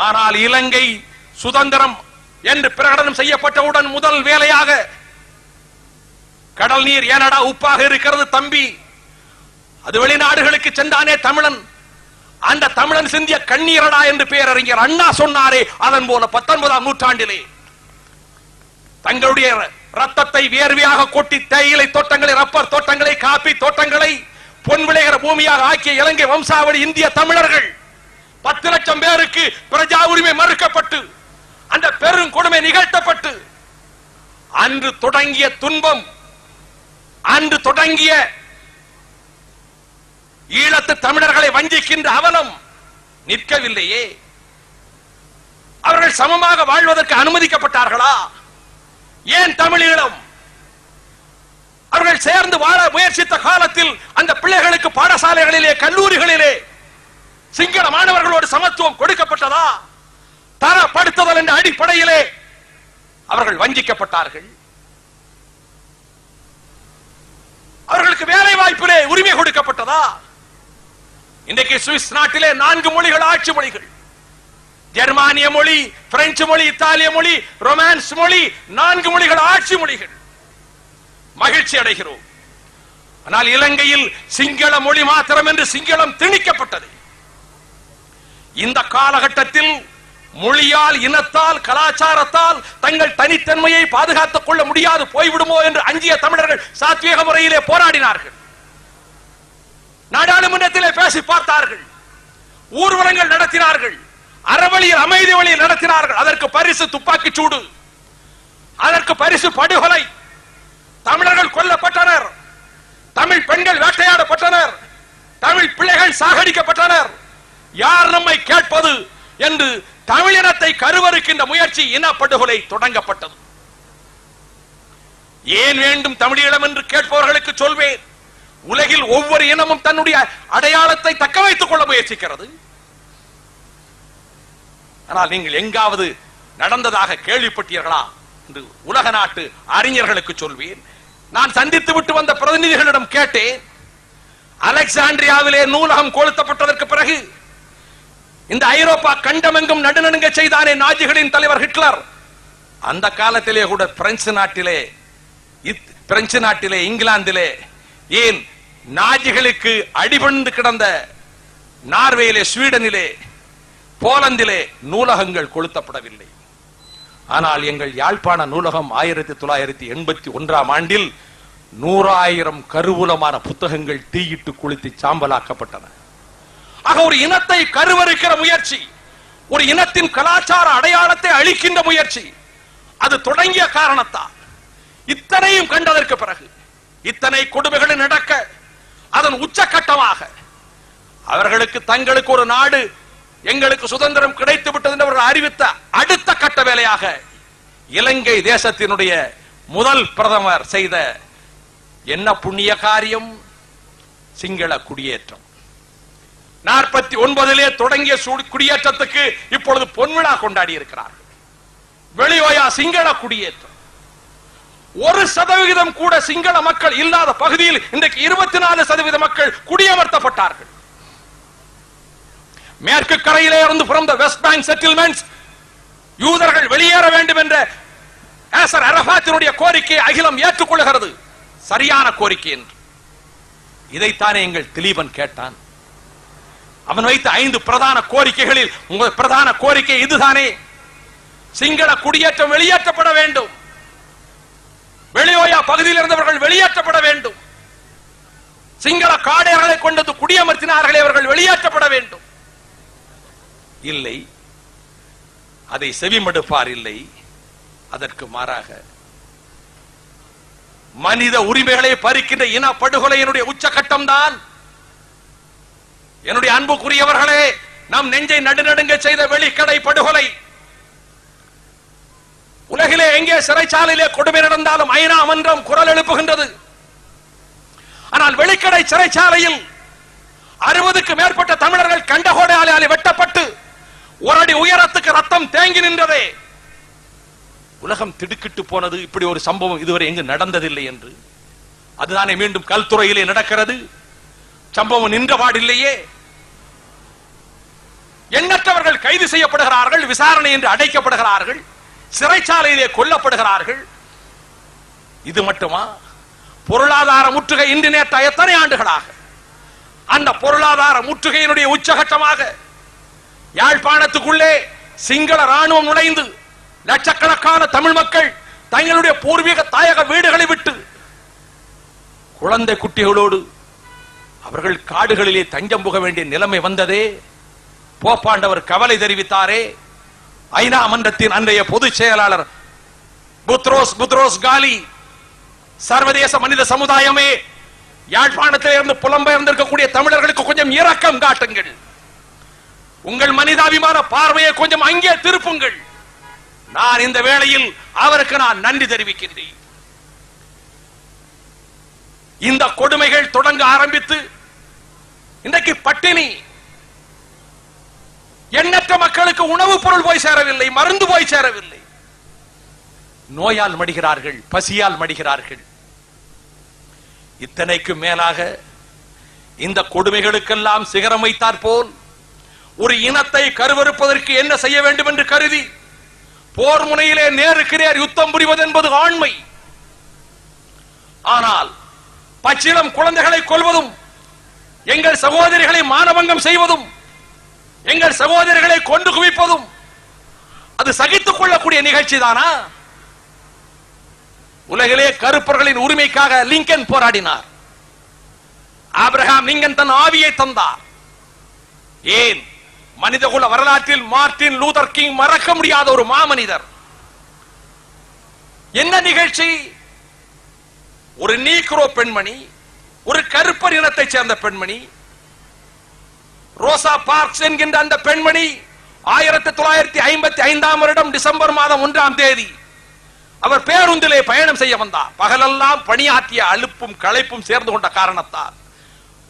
B: ஆனால் இலங்கை சுதந்திரம் என்று பிரகடனம் செய்யப்பட்டவுடன் முதல் வேலையாக கடல் நீர் ஏனடா உப்பாக இருக்கிறது தம்பி, அது வெளிநாடுகளுக்கு சென்றானே தமிழன், அந்த தமிழன் சிந்திய கண்ணீரடா என்று பேரறிஞர் அண்ணா சொன்னாரே, அதன் போல 19ஆம் நூற்றாண்டிலே தங்களுடைய ரத்தத்தை வேர்வையாக கொட்டி தேயிலை தோட்டங்களை, ரப்பர் தோட்டங்களை, காப்பி தோட்டங்களை பொன் விளைகிற பூமியாக ஆக்கிய இலங்கை வம்சாவளி இந்திய தமிழர்கள் 10 லட்சம் பேருக்கு பிரஜா உரிமை மறுக்கப்பட்டு அந்த பெரும் கொடுமை நிகழ்த்தப்பட்டு அன்று தொடங்கிய துன்பம், அன்று தொடங்கிய ஈழத்து தமிழர்களை வஞ்சிக்கின்ற அவலம் நிற்கவில்லையே. அவர்கள் சமமாக வாழ்வதற்கு அனுமதிக்கப்பட்டார்களா? ஏன் தமிழீழம்? அவர்கள் சேர்ந்து வாழ முயற்சித்த காலத்தில் அந்த பிள்ளைகளுக்கு பாடசாலைகளிலே, கல்லூரிகளிலே சிங்கள மாணவர்களோடு சமத்துவம் கொடுக்கப்பட்டதா? தரப்படுத்துதல் என்ற அடிப்படையிலே அவர்கள் வஞ்சிக்கப்பட்டார்கள். அவர்களுக்கு வேலை வாய்ப்பிலே உரிமை கொடுக்கப்பட்டதா? இன்றைக்கு சுவிஸ் நாட்டிலே 4 மொழிகள் ஆட்சி மொழிகள். ஜெர்மானிய மொழி, பிரெஞ்சு மொழி, இத்தாலிய மொழி, ரொமான்ஸ் மொழி, 4 மொழிகள் ஆட்சி மொழிகள். மகிழ்ச்சி அடைகிறோம். ஆனால் இலங்கையில் சிங்கள மொழி மாத்திரம் என்று சிங்களம் திணிக்கப்பட்டது. இந்த காலகட்டத்தில் மொழியால், இனத்தால், கலாச்சாரத்தால் தங்கள் தனித்தன்மையை பாதுகாத்துக் கொள்ள முடியாது போய்விடுமோ என்று அஞ்சிய தமிழர்கள் சாத்வீக முறையிலே போராடினார்கள். நாடாளுமன்றத்திலே பேசி பார்த்தார்கள், ஊர்வலங்கள் நடத்தினார்கள், அறவழியில், அமைதி வழியில் நடத்தினார்கள். அதற்கு பரிசு துப்பாக்கிச் சூடு, அதற்கு பரிசு படுகொலை. தமிழர்கள் கொல்லப்பட்டனர், தமிழ் பெண்கள் வேட்டையாடப்பட்டனர், தமிழ் பிள்ளைகள் சாகடிக்கப்பட்டனர். யார் நம்மை கேட்பது என்று தமிழினத்தை கருவறுக்கின்ற முயற்சி, இனப்படுகொலை தொடங்கப்பட்டது. ஏன் வேண்டும் தமிழீழம் என்று கேட்பவர்களுக்கு சொல்வேன், உலகில் ஒவ்வொரு இனமும் தன்னுடைய அடையாளத்தை தக்க வைத்துக் கொள்ள முயற்சிக்கிறது. ஆனால் நீங்கள் எங்காவது நடந்ததாக கேள்விப்பட்டீர்களா என்று உலக நாட்டு அறிஞர்களுக்கு சொல்வேன். நான் சந்தித்து விட்டு வந்த பிரதிநிதிகளிடம் கேட்டேன். அலெக்சாண்ட்ரியாவிலே நூலகம் கொளுத்தப்பட்டதற்கு பிறகு இந்த ஐரோப்பா கண்டமெங்கும் நடுநடுங்க செய்தானே நாஜிகளின் தலைவர் ஹிட்லர், அந்த காலத்திலே கூட பிரெஞ்சு நாட்டிலே, இங்கிலாந்திலே, ஏன் நாஜிகளுக்கு அடிபணிந்து கிடந்த நார்வேயிலே, ஸ்வீடனிலே, போலந்திலே நூலகங்கள் கொளுத்தப்படவில்லை. ஆனால் எங்கள் யாழ்ப்பாண நூலகம் 1981ஆம் ஆண்டில் 100,000 கருவூலமான புத்தகங்கள் தீயிட்டு கொளுத்தி சாம்பலாக்கப்பட்டன. ஆக ஒரு இனத்தை கருவறுக்கிற முயற்சி, ஒரு இனத்தின் கலாச்சார அடையாளத்தை அழிக்கின்ற முயற்சி, அது தொடங்கிய காரணத்தால் இத்தனையும் கண்டதற்கு பிறகு, இத்தனை கொடுமைகள் நடக்க அதன் உச்சகட்டமாக அவர்களுக்கு தங்களுக்கு ஒரு நாடு எங்களுக்கு சுதந்திரம் கிடைத்து விட்டது என்று அவர்கள் அறிவித்த அடுத்த கட்ட வேலையாக இலங்கை தேசத்தினுடைய முதல் பிரதமர் செய்த என்ன புண்ணிய காரியம்? சிங்கள குடியேற்றம். 49 தொடங்கிய குடியேற்றத்துக்கு இப்பொழுது பொன்விழா கொண்டாடி இருக்கிறார்கள். வெளியோயா சிங்கள குடியேற்றம். 1% கூட சிங்கள மக்கள் இல்லாத பகுதியில் இன்றைக்கு 24% மக்கள் குடியமர்த்தப்பட்டார்கள். மேற்கு கரையிலே இருந்து from the West Bank settlements யூதர்கள் வெளியேற வேண்டும் என்ற யாசர் அரஃபாத்தினுடைய கோரிக்கையை அகிலம் ஏற்றுக்கொள்கிறது. சரியான கோரிக்கை என்று இதைத்தானே எங்கள் திலீபன் கேட்டான். அவன் வைத்த 5 பிரதான கோரிக்கைகளில் உங்கள் பிரதான கோரிக்கை இதுதானே. சிங்கள குடியேற்றம் வெளியேற்றப்பட வேண்டும். வெளியோயா பகுதியில் இருந்தவர்கள் வெளியேற்றப்பட வேண்டும். சிங்கள காடையர்களை கொண்டது குடியமர்த்தினார்களே அவர்கள் வெளியேற்றப்பட வேண்டும். இல்லை, அதை செவிமடுப்பார் இல்லை. அதற்கு மாறாக மனித உரிமைகளை பறிக்கின்ற இன படுகொலையினுடைய உச்சகட்டம் தான். என்னுடைய அன்புக்குரியவர்களே, நம் நெஞ்சை நடுநடுங்க செய்த வெளிக்கடை படுகொலை. உலகிலே எங்கே சிறைச்சாலையிலே கொடுமை நடந்தாலும் ஐநா மன்றம் குரல் எழுப்புகின்றது. ஆனால் வெளிக்கடை சிறைச்சாலையில் 60க்கு மேற்பட்ட தமிழர்கள் கண்டகோடையாலே வெட்டப்பட்டு ஒரு அடி உயரத்துக்கு ரத்தம் தேங்கி நின்றதே. உலகம் திடுக்கிட்டு போனது. இப்படி ஒரு சம்பவம் இதுவரை எங்கு நடந்ததில்லை என்று. அதுதானே மீண்டும் கல்துறையிலே நடக்கிறது. சம்பவம் நின்றபாடில்லையே. எண்ணற்றவர்கள் கைது செய்யப்படுகிறார்கள், விசாரணை என்று அடைக்கப்படுகிறார்கள், சிறைச்சாலையிலே கொல்லப்படுகிறார்கள். இது மட்டுமா? பொருளாதார முற்றுகை இன்று நேற்று எத்தனை ஆண்டுகளாக அந்த பொருளாதார முற்றுகையினுடைய உச்சகட்டமாக யாழ்ப்பாணத்துக்குள்ளே சிங்கள ராணுவம் நுழைந்து லட்சக்கணக்கான தமிழ் மக்கள் தங்களுடைய பூர்வீக தாயக வீடுகளை விட்டு குழந்தை குட்டிகளோடு அவர்கள் காடுகளிலே தஞ்சம் புக வேண்டிய நிலைமை வந்ததே. போப்பாண்டவர் கவலை தெரிவித்தாரே. ஐநா மன்றத்தின் அன்றைய பொதுச் செயலாளர் புத்ரோஸ் காலி, சர்வதேச மனித சமுதாயமே, யாழ்ப்பாணத்தில் இருந்து புலம்பெயர்ந்திருக்கக்கூடிய தமிழர்களுக்கு கொஞ்சம் இரக்கம் காட்டுங்கள். உங்கள் மனிதாபிமான பார்வையை கொஞ்சம் அங்கே திருப்புங்கள். நான் இந்த வேளையில் அவருக்கு நான் நன்றி தெரிவிக்கின்றேன். இந்த கொடுமைகள் தொடங்க ஆரம்பித்து இன்றைக்கு பட்டினி, எண்ணற்ற மக்களுக்கு உணவுப் பொருள் போய் சேரவில்லை, மருந்து போய் சேரவில்லை. நோயால் மடிகிறார்கள், பசியால் மடிகிறார்கள். இத்தனைக்கு மேலாக இந்த கொடுமைகளுக்கெல்லாம் சிகரம் வைத்தார் போல் ஒரு இனத்தை கருவறுப்பதற்கு என்ன செய்ய வேண்டும் என்று கருதி போர் முனையிலே நேருக்கு நேர் யுத்தம் புரிவது என்பது ஆண்மை. ஆனால் பச்சிளம் குழந்தைகளை கொல்வதும், எங்கள் சகோதரிகளை மானபங்கம் செய்வதும், எங்கள் சகோதரிகளை கொண்டு குவிப்பதும் அது சகித்துக் கொள்ளக்கூடிய நிகழ்ச்சி தானா? உலகிலே கருப்பர்களின் உரிமைக்காக லிங்கன் போராடினார். ஆபிரகாம் லிங்கன் தன் ஆவியை தந்தார். ஏன்? மனிதகுல வரலாற்றில் மார்ட்டின் லூதர் கிங் மறக்க முடியாத ஒரு மாமனிதர். என்ன நிகழ்ச்சி? ஒரு நீக்ரோ பெண்மணி, ஒரு கருப்பர் இனத்தைச் சேர்ந்த பெண்மணி, ரோசா பார்க்ஸ் என்கின்ற அந்த பெண்மணி 1955ஆம் வருடம் டிசம்பர் மாதம் 1ஆம் தேதி அவர் பேருந்திலே பயணம் செய்ய வந்தார். பகலெல்லாம் பணியாற்றிய அலுப்பும் களைப்பும் சேர்ந்து கொண்ட காரணத்தால்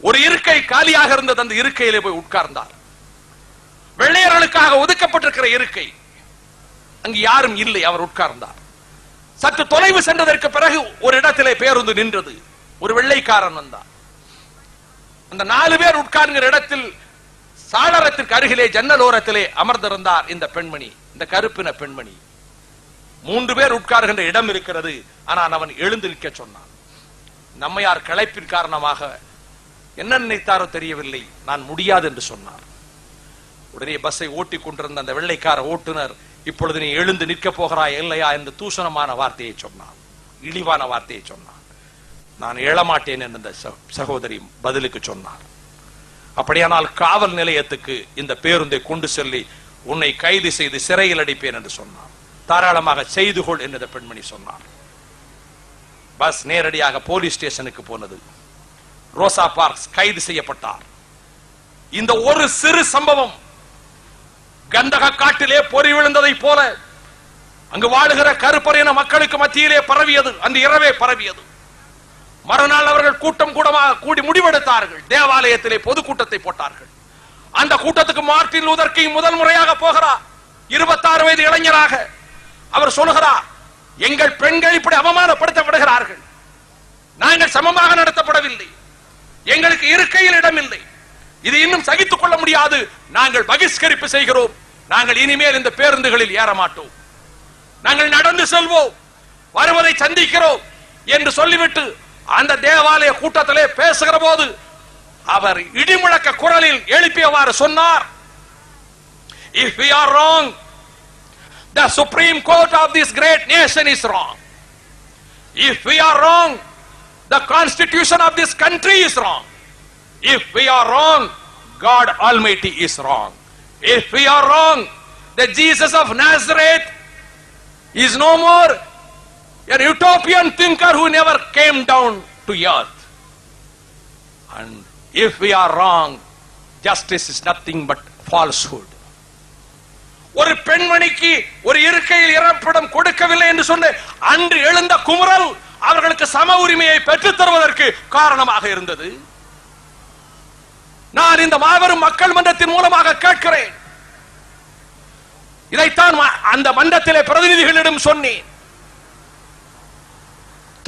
B: ஒரு இருக்கை காலியாக இருந்தது. அந்த இருக்கையிலே போய் உட்கார்ந்தார். வெள்ளையர்களுக்காக ஒதுக்கப்பட்டிருக்கிற இருக்கை, அங்கு யாரும் இல்லை. அவர் உட்கார்ந்தார். சற்று தொலைவு சென்றதற்கு பிறகு ஒரு இடத்திலே பேருந்து நின்றது. ஒரு வெள்ளைக்காரன் வந்தார். அந்த 4 பேர் உட்கார்கிற இடத்தில் சாளரத்திற்கு அருகிலே ஜன்னல் ஓரத்திலே அமர்ந்திருந்தார் இந்த பெண்மணி, இந்த கருப்பின பெண்மணி. 3 பேர் உட்கார்கின்ற இடம் இருக்கிறது. ஆனால் அவன் எழுந்து நிற்க சொன்னான். நம்மையார் களைப்பின் காரணமாக என்ன நினைத்தாரோ தெரியவில்லை, நான் முடியாது என்று சொன்னார். உடனே பஸ்ஸை ஓட்டிக் கொண்டிருந்த அந்த வெள்ளைக்கார ஓட்டுநர், இப்பொழுது நீ எழுந்து நிற்க போகிறாய் இல்லையா என்று தூஷணமான வார்த்தையை சொன்னான், இழிவான வார்த்தையை சொன்னான். நான் எழமாட்டேன் என்று அந்த சகோதரி பதிலுக்கு சொன்னார். அப்படியானால் காவல் நிலையத்துக்கு இந்த பேருந்தை கொண்டு செல்லி உன்னை கைது செய்து சிறையில் அடைப்பேன் என்று சொன்னார். தாராளமாக செய்து கொள் என்று பெண்மணி சொன்னார். பஸ் நேரடியாக போலீஸ் ஸ்டேஷனுக்கு போனது. ரோசா பார்க்ஸ் கைது செய்யப்பட்டார். இந்த ஒரு சிறு சம்பவம் கந்தக காட்டிலே பொறி விழுந்ததை போல அங்கு வாழுகிற கருப்பரின மக்களுக்கு மத்தியிலே பரவியது. அந்த இரவே பரவியது. மறுநாள் அவர்கள் கூட்டம் கூடமாக கூடி முடிவெடுத்தார்கள். தேவாலயத்திலே பொதுக்கூட்டத்தை போட்டார்கள். அந்த கூட்டத்துக்கு மார்ட்டின் லூதர் கிங் முதல் முறையாக போகிறார். 26 வயது இளைஞராக அவர் சொல்கிறார், எங்கள் பெண்கள் இப்படி அவமானப்படுத்தப்படுகிறார்கள். நாங்கள் சமமாக நடத்தப்படவில்லை. எங்களுக்கு இருக்கையில் இடமில்லை. இது இன்னும் சகித்துக் கொள்ள முடியாது. நாங்கள் பகிஷ்கரிப்பு செய்கிறோம். நாங்கள் இனிமேல் இந்த பேருந்துகளில் ஏற மாட்டோம். நாங்கள் நடந்து செல்வோம், வருவதை சந்திக்கிறோம் என்று சொல்லிவிட்டு அந்த தேவாலய கூட்டத்திலே பேசுகிற போது அவர் இடிமுழக்க குரலில் எழுப்பியவாறு சொன்னார், if we are wrong, the Supreme Court of this great nation is wrong. If we are wrong, the Constitution of this country is wrong. If we are wrong, God Almighty is wrong. If we are wrong, the Jesus of Nazareth is no more an utopian thinker who never came down to earth. And if we are wrong, justice is nothing but falsehood. ஒரு பெண்மணிக்கு ஒரு இருக்கையில் இறப்பிடம் கொடுக்கவில்லை என்று சொன்ன அன்று எழுந்த குமுறல் அவர்களுக்கு சம உரிமையை பெற்றுத் தருவதற்கு காரணமாக இருந்தது. நான் இந்த மாபெரும் மக்கள் மன்றத்தின் மூலமாக கேட்கிறேன். இதைத்தான் அந்த மன்றத்திலே பிரதிநிதிகளிடம் சொன்னேன்.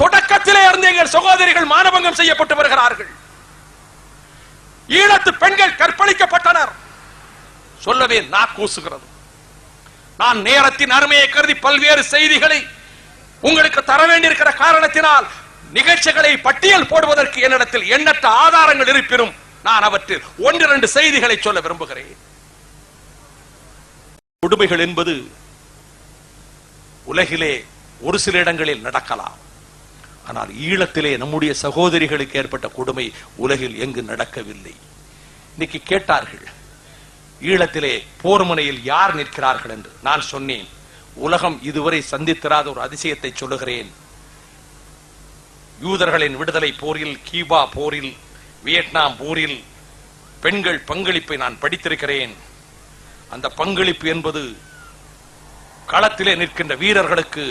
B: தொடக்கத்திலே இருந்து எங்கள் சகோதரிகள் மானபங்கம் செய்யப்பட்டு வருகிறார்கள். ஈழத்து பெண்கள் கற்பழிக்கப்பட்டனர். சொல்லவே நாக்கூசுகிறது. நான் நேரத்தின் அருமையை கருதி பல்வேறு செய்திகளை உங்களுக்கு தர வேண்டியிருக்கிற காரணத்தினால் நிகழ்ச்சிகளை பட்டியல் போடுவதற்கு என்னிடத்தில் எண்ணற்ற ஆதாரங்கள் இருப்பினும் நான் அவற்றில் 1-2 செய்திகளை சொல்ல விரும்புகிறேன். கொடுமைகள் என்பது உலகிலே ஒரு சில இடங்களில் நடக்கலாம். ஆனால் ஈழத்திலே நம்முடைய சகோதரிகளுக்கு ஏற்பட்ட கொடுமை உலகில் எங்கு நடக்கவில்லை. இன்னைக்கு கேட்டார்கள், ஈழத்திலே போர் முனையில் யார் நிற்கிறார்கள் என்று. நான் சொன்னேன், உலகம் இதுவரை சந்தித்திராத ஒரு அதிசயத்தை சொல்லுகிறேன். யூதர்களின் விடுதலை போரில், கியூபா போரில், வியட்நாம் போரில் பெண்கள் பங்களிப்பை நான் படித்திருக்கிறேன். அந்த பங்களிப்பு என்பது களத்திலே நிற்கின்ற வீரர்களுக்கு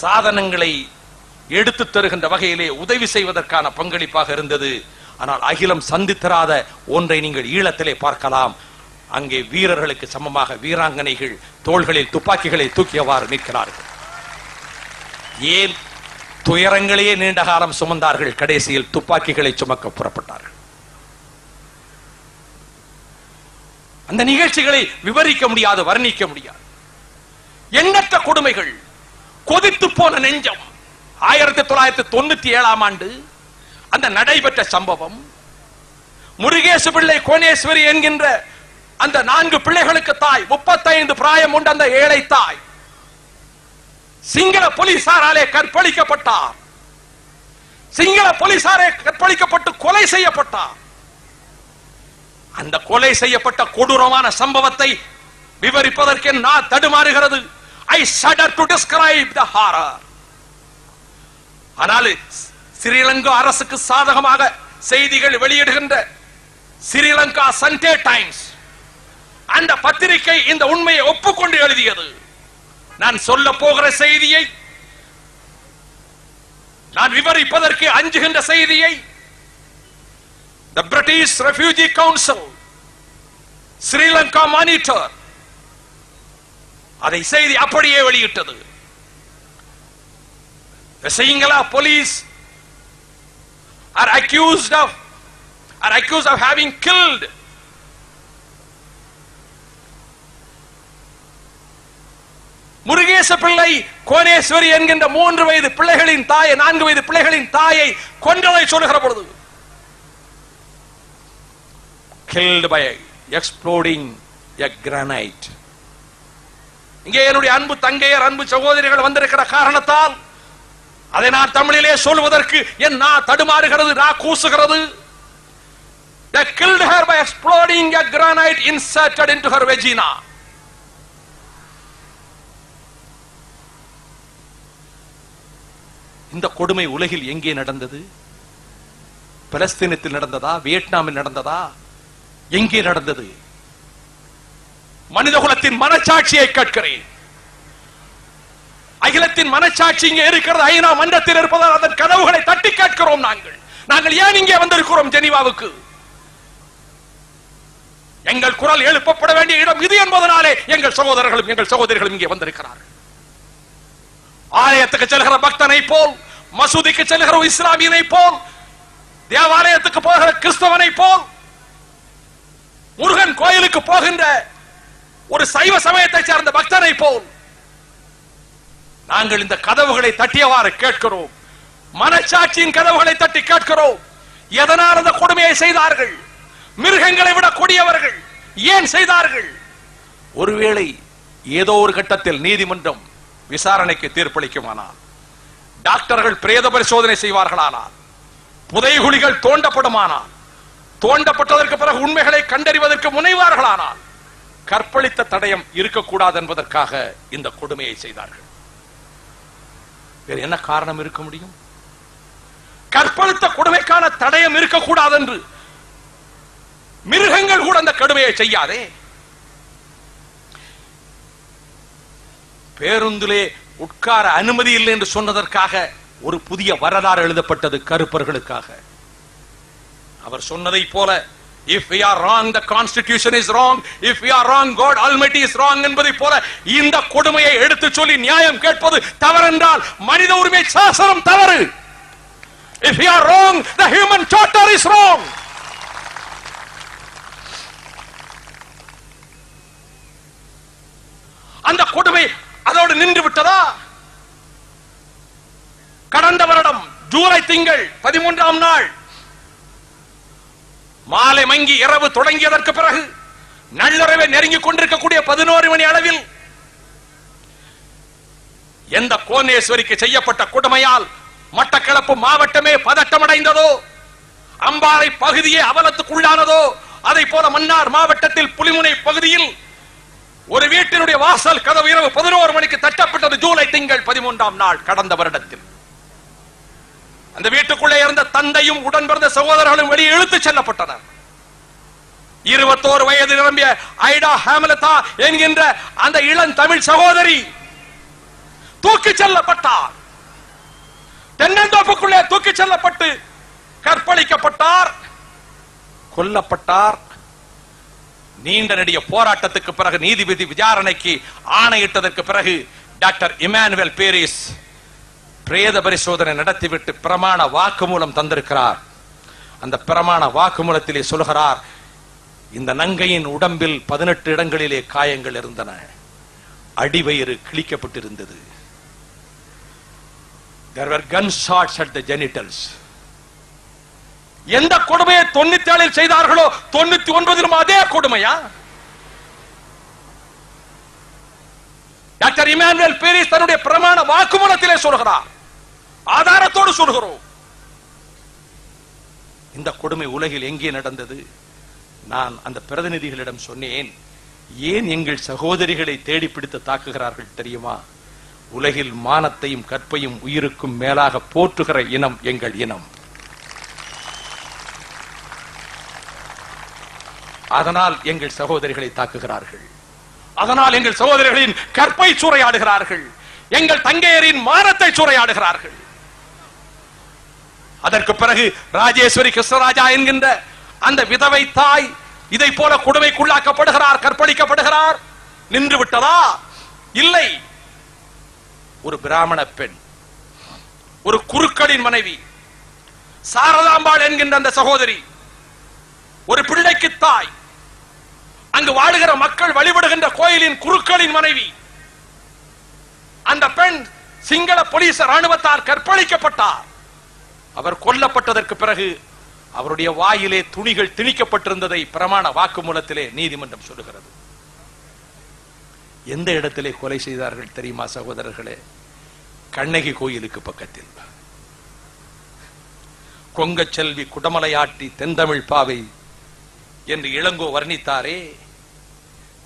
B: சாதனங்களை எடுத்து தருகின்ற வகையிலே உதவி செய்வதற்கான பங்களிப்பாக இருந்தது. ஆனால் அகிலம் சந்தித்திராத ஒன்றை நீங்கள் ஈழத்திலே பார்க்கலாம். அங்கே வீரர்களுக்கு சமமாக வீராங்கனைகள் தோள்களில் துப்பாக்கிகளை தூக்கியவாறு நிற்கிறார்கள். ஏன்? துயரங்களையே நீண்ட காலம் சுமந்தார்கள். கடைசியில் துப்பாக்கிகளை சுமக்க புறப்பட்டார்கள். அந்த நிகழ்ச்சிகளை விவரிக்க முடியாது, வர்ணிக்க முடியாது. எண்ணற்ற கொடுமைகள், கொதித்து போன நெஞ்சம். 1997ஆம் ஆண்டு அந்த நடைபெற்ற சம்பவம், முருகேசு பிள்ளை கோணேஸ்வரி என்கின்ற அந்த 4 பிள்ளைகளுக்கு தாய், 35 பிராயம் உண்ட அந்த ஏழை தாய் சிங்கள போலீசாராலே கற்பழிக்கப்பட்டார். சிங்கள போலீசாரே கற்பழிக்கப்பட்டு கொலை செய்யப்பட்டார். அந்த கொலை செய்யப்பட்ட கொடூரமான சம்பவத்தை விவரிப்பதற்கு நான் தடுமாறுகிறது. I shudder to describe the horror. ஆனால் ஸ்ரீலங்கா அரசுக்கு சாதகமாக செய்திகள் வெளியிடுகின்ற ஸ்ரீலங்கா சண்டே டைம்ஸ் அந்த பத்திரிகை இந்த உண்மையை ஒப்புக்கொண்டு எழுதியது. நான் சொல்ல போகிற செய்தியை, நான் விவரிப்பதற்கு அஞ்சுகின்ற செய்தியை the British Refugee Council, Sri Lanka Monitor அதை செய்தி அப்படியே வெளியிட்டது. The Sinhala police are accused of having killed Murugesa பிள்ளை கோணேஸ்வரி என்கின்ற 3 வயது பிள்ளைகளின் தாயை, 4 வயது பிள்ளைகளின் தாயை கொன்றதை சொல்லுகிற பொழுது, killed by exploding a granite. இங்கே என்னுடைய அன்பு தங்கையர், அன்பு சகோதரிகள் வந்திருக்கிற காரணத்தால் அதை நான் தமிழிலே சொல்வதற்கு என் நான் தடுமாறுகிறது, நான் கூசுகிறது. They killed her by exploding a granite inserted into her vagina. இந்த கொடுமை உலகில் எங்கே நடந்தது? பலஸ்தீனத்தில் நடந்ததா? வியட்நாமில் நடந்ததா? எங்கே நடந்தது? மனிதகுலத்தின் மனச்சாட்சியை கேட்கிறேன். அகிலத்தின் மனச்சாட்சி இங்கே இருக்கிறது. ஐநா மன்றத்தில் இருப்பதால் அதன் கதவுகளை தட்டி கேட்கிறோம். நாங்கள் ஏன் இங்கே வந்திருக்கிறோம் ஜெனீவாவுக்கு? எங்கள் குரல் எழுப்பப்பட வேண்டிய இடம் இது என்பதனாலே எங்கள் சகோதரர்களும் எங்கள் சகோதரிகளும் இங்கே வந்திருக்கிறார்கள். ஆலயத்துக்கு செல்கிற பக்தனை போல், மசூதிக்கு செல்கிற இஸ்லாமியனை போல், தேவாலயத்துக்கு போகிற கிறிஸ்தவனை போல், முருகன் கோயிலுக்கு போகின்ற ஒரு சைவ சமயத்தை சேர்ந்த பக்தனை போல் நாங்கள் இந்த கதவுகளை தட்டியவாறு கேட்கிறோம். மனச்சாட்சியின் கதவுகளை தட்டி கேட்கிறோம். எதனால் அந்த கொடுமையை செய்தார்கள்? மிருகங்களை விட கொடியவர்கள் ஏன் செய்தார்கள்? ஒருவேளை ஏதோ ஒரு கட்டத்தில் நீதிமன்றம் விசாரணைக்கு தீர்ப்பளிக்குமானால், டாக்டர்கள் பிரேத பரிசோதனை செய்வார்களானால், புதைகுழிகள் தோண்டப்படுமானால், தோண்டப்பட்டதற்கு பிறகு உண்மைகளை கண்டறிவதற்கு முனைவார்களானால், கற்பழித்த தடயம் இருக்கக்கூடாது என்பதற்காக இந்த கொடுமையை செய்தார்கள். வேறு என்ன காரணம் இருக்க முடியும்? கற்பழித்த கொடுமைக்கான தடயம் இருக்கக்கூடாது என்று மிருகங்கள் கூட அந்த கொடுமையை செய்யாதே. பேருந்திலே உட்கார அனுமதி இல்லை என்று சொன்னதற்காக ஒரு புதிய வரலாறு எழுதப்பட்டது கருப்பர்களுக்காக. அவர் சொன்னதை போல, if we are wrong, the constitution is wrong. If we are wrong, God Almighty is wrong என்பதை போல இந்த கொடுமையை எடுத்து சொல்லி நியாயம் கேட்பது தவறென்றால் மனித உரிமை சாசனம் தவறு. If we are wrong, the human charter is wrong. அந்த கொடுமை அதோடு நின்று விட்டதா? கடந்த வருடம் ஜூலை திங்கள் 13ஆம் நாள் மாலை மங்கி இரவு தொடங்கியதற்கு பிறகு நள்ளிரவை நெருங்கிக் கொண்டிருக்கக்கூடிய 11 மணி அளவில் எந்த கோனேஸ்வரிக்கு செய்யப்பட்ட கொடுமையால் மட்டக்களப்பு மாவட்டமே பதட்டமடைந்ததோ, அம்பாறை பகுதியே அவலத்துக்குள்ளானதோ, அதை போல மன்னார் மாவட்டத்தில் புலிமுனை பகுதியில் ஒரு வீட்டினுடைய வாசல் கதவு இரவு 11 மணிக்கு தட்டப்பட்டது. ஜூலை திங்கள் 13ஆம் நாள் கடந்த வருடத்தில் அந்த வீட்டுக்குள்ளே இருந்த தந்தையும் உடன் பிறந்த சகோதரர்களும் வெளியே இழுத்துச் செல்லப்பட்டனர். 21 வயது நிரம்பிய ஐடா ஹேமலதா என்கின்ற அந்த இளம் தமிழ் சகோதரி தூக்கிச் செல்லப்பட்டார். தென்னந்தோப்புக்குள்ளே தூக்கிச் செல்லப்பட்டு கற்பழிக்கப்பட்டார், கொல்லப்பட்டார். நீண்ட நெடிய போராட்டத்துக்கு பிறகு நீதிபதி விசாரணைக்கு ஆணையிட்டதற்கு பிறகு டாக்டர் இமானுவேல் பேரிஸ் பிரேத பரிசோதனை நடத்திவிட்டு பிரமாண வாக்குமூலம் தந்திருக்கிறார். அந்த பிரமாண வாக்குமூலத்திலே சொல்கிறார், இந்த நங்கையின் உடம்பில் 18 இடங்களிலே காயங்கள் இருந்தன, அடிவயிறு கிழிக்கப்பட்டிருந்தது. There were gunshots at the genitals. எந்த கொடுமையை 97 செய்தார்களோ 99 அதே கொடுமையா? டாக்டர் இமானுவேல் பேரிஸ் தன்னுடைய பிரமாண வாக்குமூலத்திலே சொல்கிறார், ஆதாரத்தோடு சொல்கிறோம். இந்த கொடுமை உலகில் எங்கே நடந்தது? நான் அந்த பிரதிநிதிகளிடம் சொன்னேன், ஏன் எங்கள் சகோதரிகளை தேடி பிடித்து தாக்குகிறார்கள் தெரியுமா? உலகில் மானத்தையும் கற்பையும் உயிருக்கும் மேலாக போற்றுகிற இனம் எங்கள் இனம். அதனால் எங்கள் சகோதரிகளை தாக்குகிறார்கள், அதனால் எங்கள் சகோதரிகளின் கற்பை சூறையாடுகிறார்கள், எங்கள் தங்கையரின் மானத்தை சூறையாடுகிறார்கள். அதற்கு பிறகு ராஜேஸ்வரி கிருஷ்ணராஜா என்கின்ற அந்த விதவை தாய் இதை போல கொடுமைக்குள்ளாக்கப்படுகிறார், கற்பழிக்கப்படுகிறார். நின்று விட்டதா? இல்லை. ஒரு பிராமண பெண், ஒரு குருக்களின் மனைவி சாரதாம்பாள் என்கின்ற அந்த சகோதரி, ஒரு பிள்ளைக்கு தாய், அங்கு வாழுகிற மக்கள் வழிபடுகின்ற கோயிலின் குருக்களின் மனைவி. அந்த பெண் சிங்கள போலீஸ் ராணுவத்தால் கற்பழிக்கப்பட்டார். அவர் கொல்லப்பட்டதற்கு பிறகு அவருடைய வாயிலே துணிகள் திணிக்கப்பட்டிருந்ததை பிரமாண வாக்குமூலத்திலே நீதிமன்றம் சொல்லுகிறது. எந்த இடத்திலே கொலை செய்தார்கள் தெரியுமா சகோதரர்களே? கண்ணகி கோயிலுக்கு பக்கத்தில். கொங்கச்செல்வி குடமலையாட்டி தென்தமிழ் பாவை என்று இளங்கோ வர்ணித்தாரே,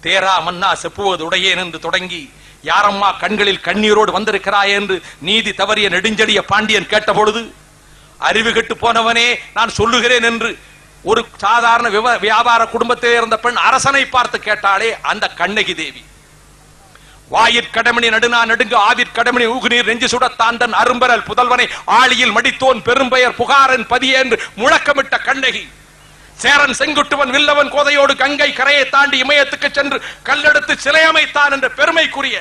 B: தேரா மன்னா செப்புவது உடையேன் என்று தொடங்கி யாரம்மா கண்களில் கண்ணீரோடு வந்திருக்கிறாய் என்று நீதி தவறிய நெடுஞ்செழிய பாண்டியன் கேட்டபொழுது, அறிவு கெட்டு போனவனே நான் சொல்லுகிறேன் என்று ஒரு சாதாரண வியாபார குடும்பத்திலே இருந்த பெண் அரசனை பார்த்து கேட்டாலே அந்த கண்ணகி தேவி. வாயிற்கடமணி நடுநா நடுங்கு ஆவிற்கடமணி ஊகுநீர் நெஞ்சு சுடத்தான் தன் அரும்பரல் புதல்வனை ஆழியில் மடித்தோன் பெரும்பெயர் புகாரன் பதியே என்று முழக்கமிட்ட கண்ணகி. சேரன் செங்குட்டுவன் வில்லவன் கோதையோடு கங்கை கரையை தாண்டி இமயத்துக்கு சென்று கல்லெடுத்து சிலை அமைத்தான் என்ற பெருமைக்குரிய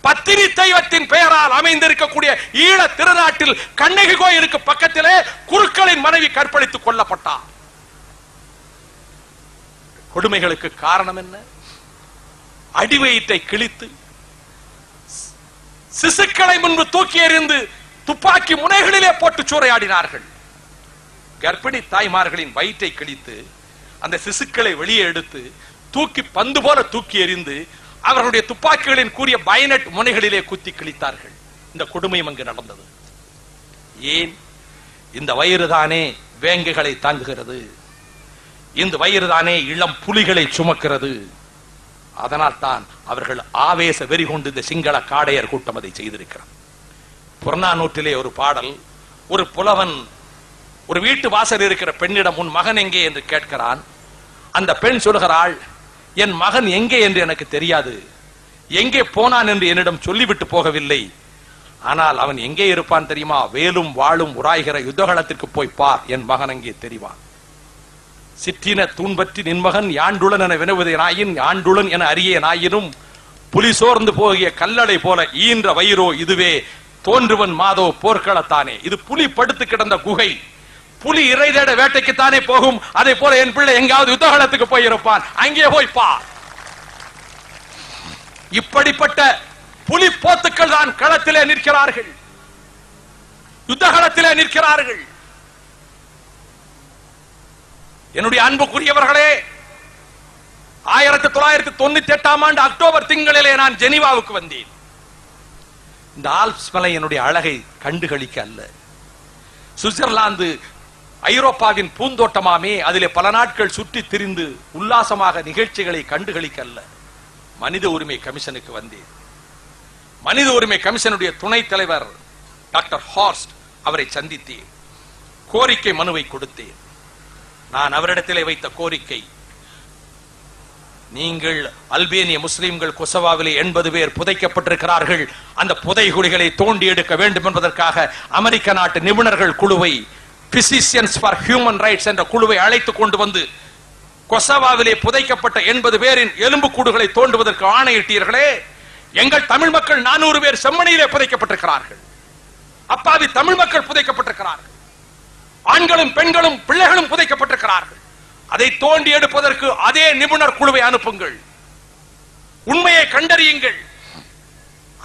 B: பத்தினி தெய்வத்தின் பெயரால் அமைந்திருக்கக்கூடிய ஈழ திருநாட்டில் கண்ணகி கோயிலுக்கு பக்கத்திலே குருக்களின் மனைவி கற்பழித்துக் கொல்லப்பட்டார். கொடுமைகளுக்கு காரணம் என்ன? அடிவயிற்றை கிழித்து சிசுக்களை முன்பு தூக்கி எறிந்து துப்பாக்கி முனைகளிலே போட்டு சூறையாடினார்கள். கர்ப்பிணி தாய்மார்களின் வயிற்றை கிழித்து அந்த சிசுக்களை வெளியே எடுத்து தூக்கி பந்து போல தூக்கி எறிந்து அவர்களுடைய துப்பாக்கிகளின் கூறிய பயனட் முனைகளிலே குத்தி கிழித்தார்கள். இந்த கொடுமையும் அங்கு நடந்தது. ஏன்? இந்த வயிறுதானே வேங்கைகளை தாங்குகிறது, இந்த வயிறுதானே இளம் புலிகளை சுமக்கிறது. அதனால் தான் அவர்கள் ஆவேச வெறி கொண்டு இந்த சிங்கள காடையர் கூட்டம் அதை செய்திருக்கிறார். புறநானூற்றிலே ஒரு பாடல், ஒரு புலவன் ஒரு வீட்டு வாசல் இருக்கிற பெண்ணிடம் உன் மகன் எங்கே என்று கேட்கிறான். அந்த பெண் சொல்கிறாள், என் மகன் எங்கே என்று எனக்கு தெரியாது, எங்கே போனான் என்று என்னிடம் சொல்லிவிட்டு போகவில்லை, ஆனால் அவன் எங்கே இருப்பான் தெரியுமா, வேலும் வாளும் உராய்கிற யுத்தகலத்திற்கு போய் பார், என் மகன் அங்கே தெரிவான். சிற்றின தூண்பற்றி நின்மகன் யாண்டுளன் என வினவுவதை நாயின் யாண்டுளன் என அறிய நாயினும் புலி சோர்ந்து போகிய கல்லடை போல ஈன்ற வயிறோ இதுவே தோன்றுவன் மாதோ போர்க்களத்தானே. இது புலி படுத்து கிடந்த குகை, புலி இறை தேட வேட்டைக்குத்தானே போகும், அதே போல என் பிள்ளை எங்காவது யுத்தகலத்துக்கு போயிருப்பான், அங்கே போய் பார். இப்படிப்பட்ட புலி போத்துக்கள் தான் களத்திலே நிற்கிறார்கள், யுத்தகலத்திலே நிற்கிறார்கள். என்னுடைய அன்புக்குரியவர்களே, 1998 ஆண்டு அக்டோபர் திங்களிலே நான் ஜெனீவாவுக்கு வந்தேன். இந்த ஆல்ப்ஸ் மலை என்னுடைய அழகை கண்டுகளிக்க அல்ல, சுவிட்சர்லாந்து ஐரோப்பாவின் பூந்தோட்டமாமே, அதிலே பல நாட்கள் சுற்றி திரிந்து உல்லாசமாக நிகழ்ச்சிகளை கண்டுகளிக்க அல்ல, மனித உரிமை கமிஷனுக்கு வந்தேன். மனித உரிமை கமிஷனுடைய துணைத் தலைவர் டாக்டர் ஹார்ஸ்ட் அவரை சந்தித்தேன், கோரிக்கை மனுவை கொடுத்தேன். நான் அவரிடத்திலே வைத்த கோரிக்கை, நீங்கள் அல்பேனிய முஸ்லிம்கள் கொசவாவிலே 80 பேர் புதைக்கப்பட்டிருக்கிறார்கள், அந்த புதைகுழிகளை தோண்டி எடுக்க வேண்டும் என்பதற்காக அமெரிக்க நாட்டு நிபுணர்கள் குழுவை, பிசிசியன்ஸ் ஃபார் ஹியூமன் ரைட்ஸ் என்ற குழுவை அழைத்து கொண்டு வந்து கொசவாவிலே புதைக்கப்பட்ட 80 பேரின் எலும்புக்கூடுகளை தோண்டுவதற்கு ஆணையிட்டீர்களே, எங்கள் தமிழ் மக்கள் 400 பேர் செம்மணியிலே புதைக்கப்பட்டிருக்கிறார்கள், அப்பாவி தமிழ் மக்கள் புதைக்கப்பட்டிருக்கிறார்கள், ஆண்களும் பெண்களும் பிள்ளைகளும் புதைக்கப்பட்டிருக்கிறார்கள். அதை தோண்டி எடுப்பதற்கு அதே நிபுணர் குழுவை அனுப்புங்கள், உண்மையை கண்டறியுங்கள்.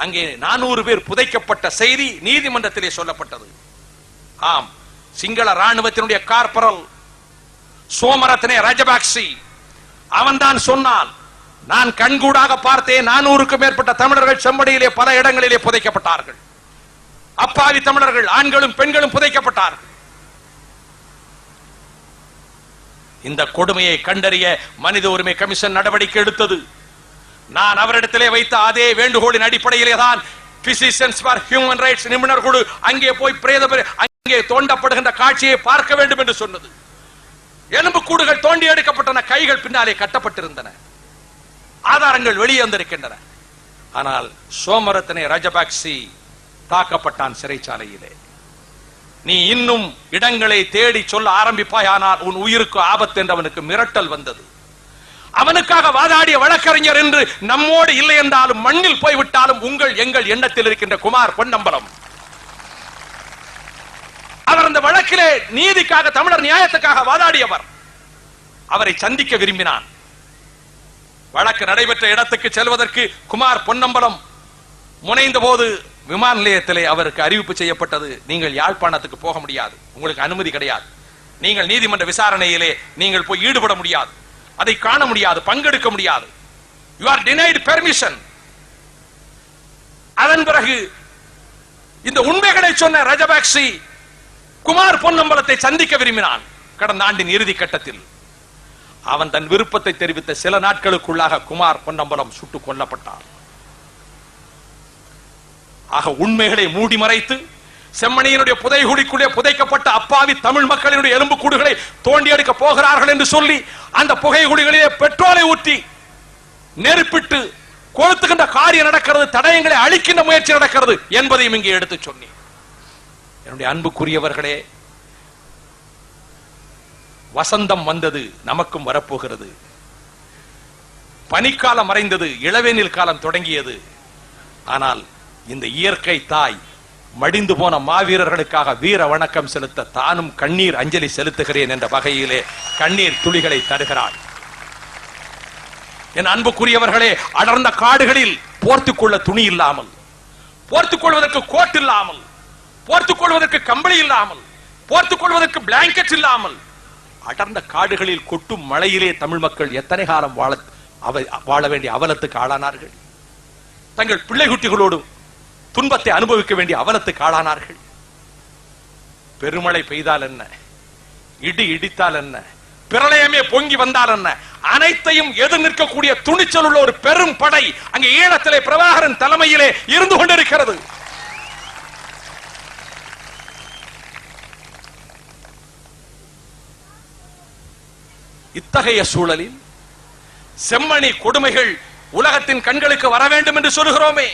B: அங்கே 400 பேர் புதைக்கப்பட்ட செய்தி நீதிமன்றத்திலே சொல்லப்பட்டது. ஆம், சிங்கள ராணுவத்தினுடைய கார்பரல் சோமரத்னே ராஜபக்சி அவன்தான் சொன்னான், நான் கண்கூடாக பார்த்தேன், 400க்கும் மேற்பட்ட தமிழர்கள் செம்மடியிலே பல இடங்களிலே புதைக்கப்பட்டார்கள், அப்பாவி தமிழர்கள் ஆண்களும் பெண்களும் புதைக்கப்பட்டார்கள். இந்த கொடுமையை கண்டறிய மனித உரிமை கமிஷன் நடவடிக்கை எடுத்தது. நான் அவரிடத்திலே வைத்த அதே வேண்டுகோளின் அடிப்படையிலே தான் பிசிசியன்ஸ் ஃபார் ஹியூமன் ரைட்ஸ் நிபுணர் குழு அங்கே போய் அங்கே தோண்டப்படுகின்ற காட்சியை பார்க்க வேண்டும் என்று சொன்னது. எலும்பு கூடுகள் தோண்டி எடுக்கப்பட்டன, கைகள் பின்னாலே கட்டப்பட்டிருந்தன, ஆதாரங்கள் வெளியே வந்திருக்கின்றன. ஆனால் சோமரத்னே ராஜபக்சி தாக்கப்பட்டான் சிறைச்சாலையிலே. நீ இன்னும் இடங்களை தேடி சொல்ல ஆரம்பிப்பாயானால் உன் உயிருக்கு ஆபத்து என்று அவனுக்கு மிரட்டல் வந்தது. அவனுக்காக வாதாடிய வழக்கறிஞர் என்று நம்மோடு இல்லை என்றாலும் மண்ணில் போய்விட்டாலும் உங்கள் எங்கள் எண்ணத்தில் இருக்கின்ற குமார் பொன்னம்பலம், அவர் அந்த வழக்கிலே நீதிக்காக தமிழர் நியாயத்துக்காக வாதாடியவர், அவரை சந்திக்க விரும்பினான். வழக்கு நடைபெற்ற இடத்துக்கு செல்வதற்கு குமார் பொன்னம்பலம் முனைந்த போது விமான நிலையத்திலே அவருக்கு அறிவிப்பு செய்யப்பட்டது, நீங்கள் யாழ்ப்பாணத்துக்கு போக முடியாது, உங்களுக்கு அனுமதி கிடையாது, நீங்கள் நீதிமன்ற விசாரணையிலே நீங்கள் போய் ஈடுபட முடியாது, அதை காண முடியாது, பங்கெடுக்க முடியாது, you are denied permission. அதன் பிறகு இந்த உண்மைகளை சொன்ன ராஜபக்சி குமார் பொன்னம்பலத்தை சந்திக்க விரும்பினான். கடந்த ஆண்டின் இறுதி கட்டத்தில் அவன் தன் விருப்பத்தை தெரிவித்த சில நாட்களுக்குள்ளாக குமார் பொன்னம்பலம் சுட்டுக் கொல்லப்பட்டார். ஆக உண்மைகளை மூடி மறைத்து செம்மணியினுடைய புதைகுழிக்குள்ளே புதைக்கப்பட்ட அப்பாவி தமிழ் மக்களினுடைய எலும்பு கூடுகளை தோண்டி எடுக்க போகிறார்கள் என்று சொல்லி அந்த புகைகுழிகளிலே பெட்ரோலை ஊற்றி நெருப்பிட்டு கொளுத்துகின்ற காரியம் நடக்கிறது, தடயங்களை அழிக்கின்ற முயற்சி நடக்கிறது என்பதையும் இங்கே எடுத்து சொன்னேன். என்னுடைய அன்புக்குரியவர்களே, வசந்தம் வந்தது, நமக்கும் வரப்போகிறது. பனிக்காலம் மறைந்தது, இளவேனில் காலம் தொடங்கியது. ஆனால் இந்த இயற்கை தாய் மடிந்து போன மாவீரர்களுக்காக வீர வணக்கம் செலுத்த தானும் கண்ணீர் அஞ்சலி செலுத்துகிறேன் என்ற வகையிலே கண்ணீர் துளிகளை தருகிறாள். என் அன்புக்குரியவர்களே, அடர்ந்த காடுகளில் போர்த்துக் கொள்ள துணி இல்லாமல், போர்த்துக் கொள்வதற்கு கோட் இல்லாமல், போர்த்துக் கொள்வதற்கு கம்பளி இல்லாமல், போர்த்துக் கொள்வதற்கு பிளாங்கெட் இல்லாமல் அடர்ந்த காடுகளில் கொட்டும் மழையிலே தமிழ் மக்கள் எத்தனை காலம் வாழ வேண்டிய அவலத்துக்கு ஆளானார்கள். தங்கள் பிள்ளை குட்டிகளோடு துன்பத்தை அனுபவிக்க வேண்டிய அவலத்துக்கு ஆளானார்கள். பெருமழை பெய்தால் என்ன, இடி இடித்தால் என்ன, பிரளயமே பொங்கி வந்தால் என்ன, அனைத்தையும் எதிர் நிற்கக்கூடிய துணிச்சல் உள்ள ஒரு பெரும் படை அங்கே ஈழத்திலே பிரபாகரன் தலைமையிலே இருந்து கொண்டிருக்கிறது. இத்தகைய சூழலில் செம்மணி கொடுமைகள் உலகத்தின் கண்களுக்கு வர வேண்டும் என்று சொல்லுகிறோமே,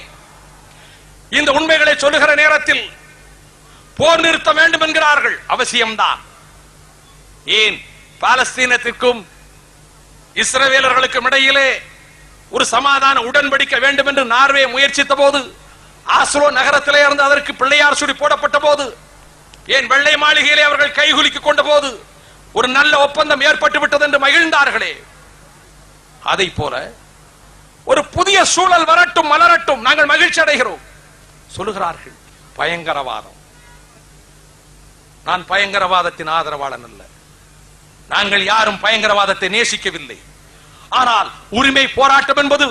B: இந்த உண்மைகளை சொல்லுகிற நேரத்தில் போர் நிறுத்த வேண்டும் என்கிறார்கள். அவசியம்தான். ஏன் பாலஸ்தீனத்திற்கும் இஸ்ரவேலர்களுக்கும் இடையிலே ஒரு சமாதான உடன்படிக்கை வேண்டும் என்று நார்வே முயற்சித்த போது, ஆஸ்லோ நகரத்திலே இருந்து அதற்கு பிள்ளையார் சுடி போடப்பட்ட போது, ஏன் வெள்ளை மாளிகையிலே அவர்கள் கைகுலுக்கிக் கொண்ட போது ஒரு நல்ல ஒப்பந்தம் ஏற்பட்டு விட்டது என்று மகிழ்ந்தார்களே, அதை போல ஒரு புதிய சூழல் வரட்டும், மலரட்டும், நாங்கள் மகிழ்ச்சி அடைகிறோம் சொல்லுகிறார்கள். பயங்கரவாதம். நான் பயங்கரவாதத்தின் ஆதரவாளன் அல்ல. நாங்கள் யாரும் பயங்கரவாதத்தை நேசிக்கவில்லை. ஆனால் உரிமை போராட்டம் என்பது,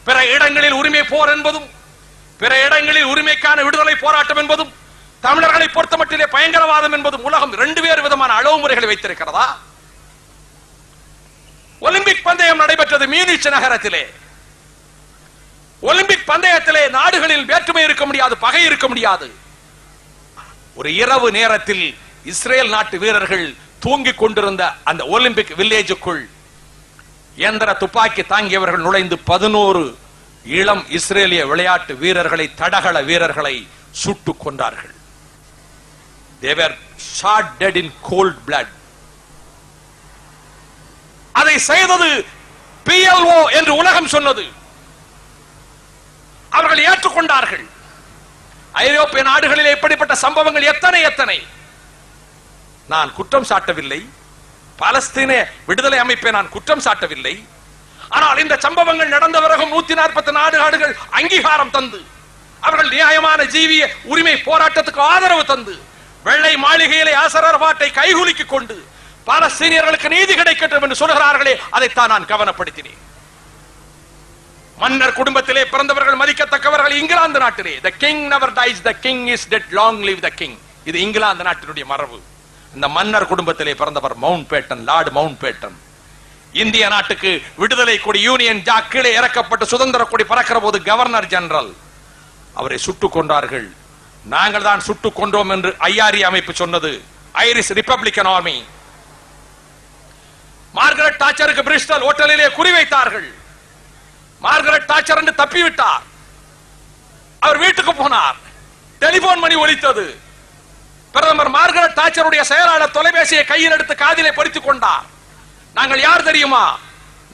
B: பிற இடங்களில் உரிமை போர் என்பதும், பிற இடங்களில் உரிமைக்கான விடுதலை போராட்டம் என்பதும், தமிழர்களை பொறுத்த மட்டிலே பயங்கரவாதம் என்பதும் உலகம் இரண்டு வேறு விதமான அளவு முறைகளை வைத்திருக்கிறதா? ஒலிம்பிக் பந்தயம் நடைபெற்றது மியூனிச் நகரத்திலே. ஒலிம்பிக் பந்தயத்திலே நாடுகளில் வேற்றுமை இருக்க முடியாது, பகை இருக்க முடியாது. ஒரு இரவு நேரத்தில் இஸ்ரேல் நாட்டு வீரர்கள் தூங்கிக் கொண்டிருந்த அந்த ஒலிம்பிக் வில்லேஜுக்குள் இயந்திர துப்பாக்கி தாங்கியவர்கள் நுழைந்து 11 இளம் இஸ்ரேலிய விளையாட்டு வீரர்களை, தடகள வீரர்களை சுட்டுக் கொண்டார்கள். They were shot dead in cold blood. அதை செய்தது PLO என்று உலகம் சொன்னது. அவர்கள் ஏற்றுக்கொண்டார்கள். ஐரோப்பிய நாடுகளில் இப்படிப்பட்ட சம்பவங்கள் எத்தனை எத்தனை. நான் குற்றம் சாட்டவில்லை, பாலஸ்தீன விடுதலை அமைப்பை நான் குற்றம் சாட்டவில்லை. ஆனால் இந்த சம்பவங்கள் நடந்த பிறகு 140 நாடுகள் அங்கீகாரம் தந்து, அவர்கள் நியாயமான ஜீவிய உரிமை போராட்டத்துக்கு ஆதரவு தந்து, வெள்ளை மாளிகையிலே ஆசரபாட்டை கைகுலுக்கிக் கொண்டு பாலஸ்தீனியர்களுக்கு நீதி கிடைக்கட்டும் என்று சொல்கிறார்களே, அதைத்தான் நான் கவனப்படுத்தினேன். மன்னர் குடும்பத்திலே பிறந்தவர்கள் மதிக்கத்தக்கவர்கள் இங்கிலாந்து நாட்டிலே. The king never dies, the king is dead, long live the king. இது இங்கிலாந்து நாட்டினுடைய மரபு. இந்த மன்னர் குடும்பத்திலே பிறந்தவர் Mountbatten, Lord Mountbatten. இந்திய நாட்டுக்கு விடுதலை கொடி யூனியன் ஜாக் கீழே இறக்கப்பட்டு சுதந்திர கொடி பறக்கிற போது கவர்னர் ஜெனரல் அவரை சுட்டுக் கொண்டார்கள். நாங்கள் தான் சுட்டுக் கொண்டோம் என்று ஐஆர்இ அமைப்பு சொன்னது. Irish Republican Army. மார்கரெட் தாச்சருக்கு பிரிஸ்டல் ஹோட்டலிலே குறிவைத்தார்கள். மார்கரெட் தாச்சர் என்று தப்பிவிட்டார். அவர் வீட்டுக்கு போனார். டெலிபோன் மணி ஒலித்தது. பிரதமர் மார்கரெட் தாச்சருடைய செயலாளர் தொலைபேசியை கையில் எடுத்து காதிலே பறித்துக் கொண்டார். நாங்கள் யார் தெரியுமா?